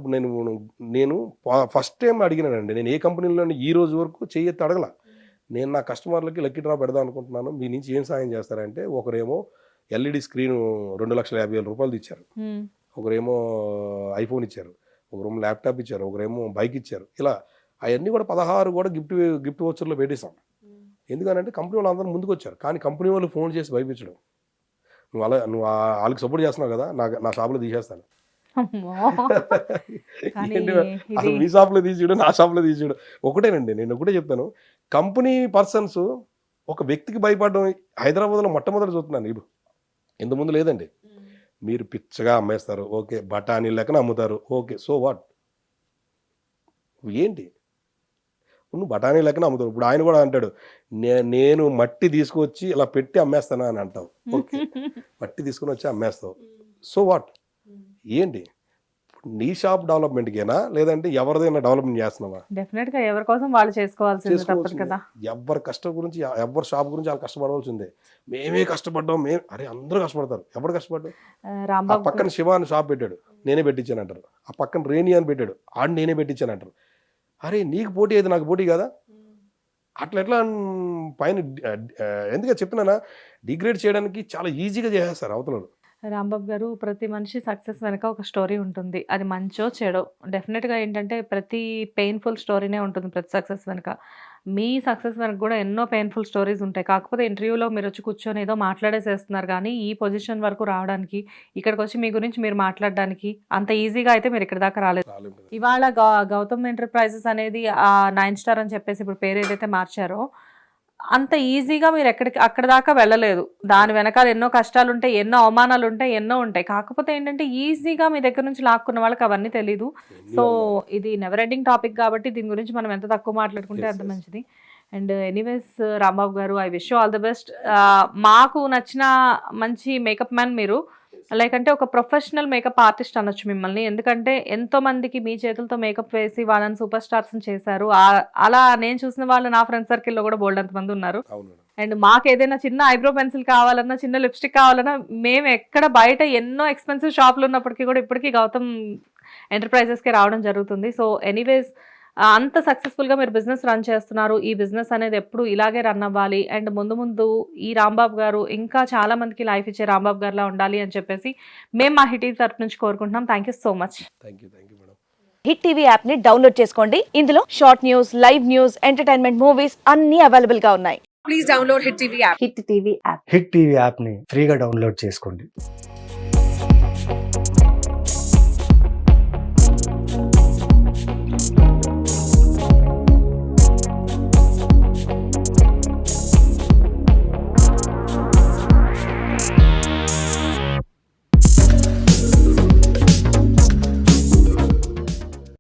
నేను ఫస్ట్ టైం అడిగినానండి. నేను ఏ కంపెనీలోని ఈ రోజు వరకు చెయ్యెత్తి అడగల. నేను నా కస్టమర్లకి లక్కీ డ్రా పెడదాం అనుకుంటున్నాను. మీ నుంచి ఏం సాయం చేస్తారంటే ఒకరేమో ఎల్ఈడి స్క్రీన్ ₹2,50,000 ఇచ్చారు. ఒకరేమో ఐఫోన్ ఇచ్చారు. ఒకరేమో ల్యాప్టాప్ ఇచ్చారు. ఒకరేమో బైక్ ఇచ్చారు. ఇలా అవన్నీ కూడా 16 కూడా గిఫ్ట్ వోచర్‌లో పెట్టేసాం. ఎందుకనంటే కంపెనీ వాళ్ళందరూ ముందుకొచ్చారు. కానీ కంపెనీ వాళ్ళు ఫోన్ చేసి భయపించడం. నువ్వు ఆళ్ళకి సపోర్ట్ చేస్తున్నావు కదా! నా షాప్‌లో తీసేస్తాను. అమ్మో! కానీ ఏంటి అసలు ఇది మీ షాప్‌లో తీసేయడం, నా షాప్‌లో తీసేయడం ఒకటేనండి. నేను ఒకటే చెప్తాను. కంపెనీ పర్సన్స్ ఒక వ్యక్తికి భయపడడం హైదరాబాద్‌లో మొట్టమొదట చూస్తున్నాను ఇప్పుడు. ఇంతకుముందు లేదండి. మీరు పిచ్చగా అమ్మేస్తారు. ఓకే. బఠానీ లెక్కన అమ్ముతారు. ఓకే. So what? ఏంటి? నువ్వు బఠానీ లెక్కన అమ్ముతావు. ఇప్పుడు ఆయన కూడా అంటాడు. నేను మట్టి తీసుకొచ్చి ఇలా పెట్టి అమ్మేస్తానా అని అంటావు. ఓకే. మట్టి తీసుకొని వచ్చి అమ్మేస్తావు. So what? ఏంటి? నీ షాప్ డెవలప్మెంట్కేనా లేదంటే ఎవరిదైనా డెవలప్మెంట్ చేస్తున్నావా? డెఫినెట్ గా ఎవరి కోసం వాళ్ళు చేసుకోవాల్సింది తప్పదు చేసుకోవాల్సిందే. కదా. ఎవరి కష్టం గురించి ఎవరి షాప్ గురించి వాళ్ళు కష్టపడవలసిందే. మేమే కష్టపడ్డాం అరే అందరూ కష్టపడతారు. ఎవరు కష్టపడ్డావు? ఆ రాంబాబు పక్కన శివ అని షాప్ పెట్టాడు, నేనే పెట్టించాను అంటారు. ఆ పక్కన రేణి అని పెట్టాడు, ఆడు నేనే పెట్టించాను అంటారు. అరే నీకు పోటీ అయితే నాకు పోటీ కదా. అట్లా ఎట్లా పైన ఎందుకంటే చెప్తున్నానా, డిగ్రేడ్ చేయడానికి చాలా ఈజీగా చేసేస్తారు అవతల. రాంబాబు గారు, ప్రతి మనిషి సక్సెస్ వెనక ఒక స్టోరీ ఉంటుంది. అది మంచో చెడో డెఫినెట్గా ఏంటంటే ప్రతి పెయిన్ఫుల్ స్టోరీనే ఉంటుంది ప్రతి సక్సెస్ వెనక. మీ సక్సెస్ వెనక కూడా ఎన్నో పెయిన్ఫుల్ స్టోరీస్ ఉంటాయి. కాకపోతే ఇంటర్వ్యూలో మీరు వచ్చి కూర్చొని ఏదో మాట్లాడేసేస్తున్నారు, కానీ ఈ పొజిషన్ వరకు రావడానికి, ఇక్కడికి వచ్చి మీ గురించి మీరు మాట్లాడడానికి అంత ఈజీగా అయితే మీరు ఇక్కడ దాకా రాలేదు. ఇవాళ గౌతమ్ ఎంటర్ప్రైజెస్ అనేది ఆ 9 స్టార్ అని చెప్పేసి ఇప్పుడు పేరు ఏదైతే మార్చారో, అంత ఈజీగా మీరు అక్కడ దాకా వెళ్ళలేదు. దాని వెనకాల ఎన్నో కష్టాలు ఉంటాయి, ఎన్నో అవమానాలు ఉంటాయి, ఎన్నో ఉంటాయి. కాకపోతే ఏంటంటే ఈజీగా మీ దగ్గర నుంచి లాక్కున్న వాళ్ళకి అవన్నీ తెలీదు. సో ఇది నెవర్ ఎండింగ్ టాపిక్ కాబట్టి దీని గురించి మనం ఎంత తక్కువ మాట్లాడుకుంటే అంత మంచిది. అండ్ ఎనీవేస్ రాంబాబు గారు, I wish you all the best. మాకు నచ్చిన మంచి మేకప్ మ్యాన్ మీరు. లైక్ అంటే ఒక ప్రొఫెషనల్ మేకప్ ఆర్టిస్ట్ అనొచ్చు మిమ్మల్ని. ఎందుకంటే ఎంతో మందికి మీ చేతులతో మేకప్ వేసి వాళ్ళని సూపర్ స్టార్స్ చేశారు. అలా నేను చూసిన వాళ్ళు నా ఫ్రెండ్ సర్కిల్లో కూడా బోల్డ్ అంతమంది ఉన్నారు. అండ్ మాకు ఏదైనా చిన్న ఐబ్రో పెన్సిల్ కావాలన్నా, చిన్న లిప్స్టిక్ కావాలన్నా, మేము ఎక్కడ బయట ఎన్నో ఎక్స్పెన్సివ్ షాపులు ఉన్నప్పటికీ కూడా ఇప్పటికీ గౌతమ్ ఎంటర్ప్రైజెస్కి రావడం జరుగుతుంది. సో ఎనీవేస్ అంత సక్సెస్ఫుల్గా మీరు బిజినెస్ రన్ చేస్తున్నారు. ఈ బిజినెస్ అనేది ఎప్పుడు ఇలాగే రన్ అవ్వాలి. అండ్ ముందు ముందు ఈ రాంబాబు గారు ఇంకా చాలా మందికి లైఫ్ ఇచ్చే రాంబాబు గారిలా ఉండాలి అని చెప్పేసి మేము మా హిట్ టీవీ తరఫు నుంచి కోరుకుంటున్నాం. Thank you so much. Thank you madam. Hit TV app ని డౌన్లోడ్ చేసుకోండి. ఇందులో short news, live news, entertainment movies అన్ని అవైలబుల్ గా ఉన్నాయి. Please download Hit TV app. Hit TV app hit TV యాప్ని ఫ్రీగా డౌన్లోడ్ చేసుకోండి.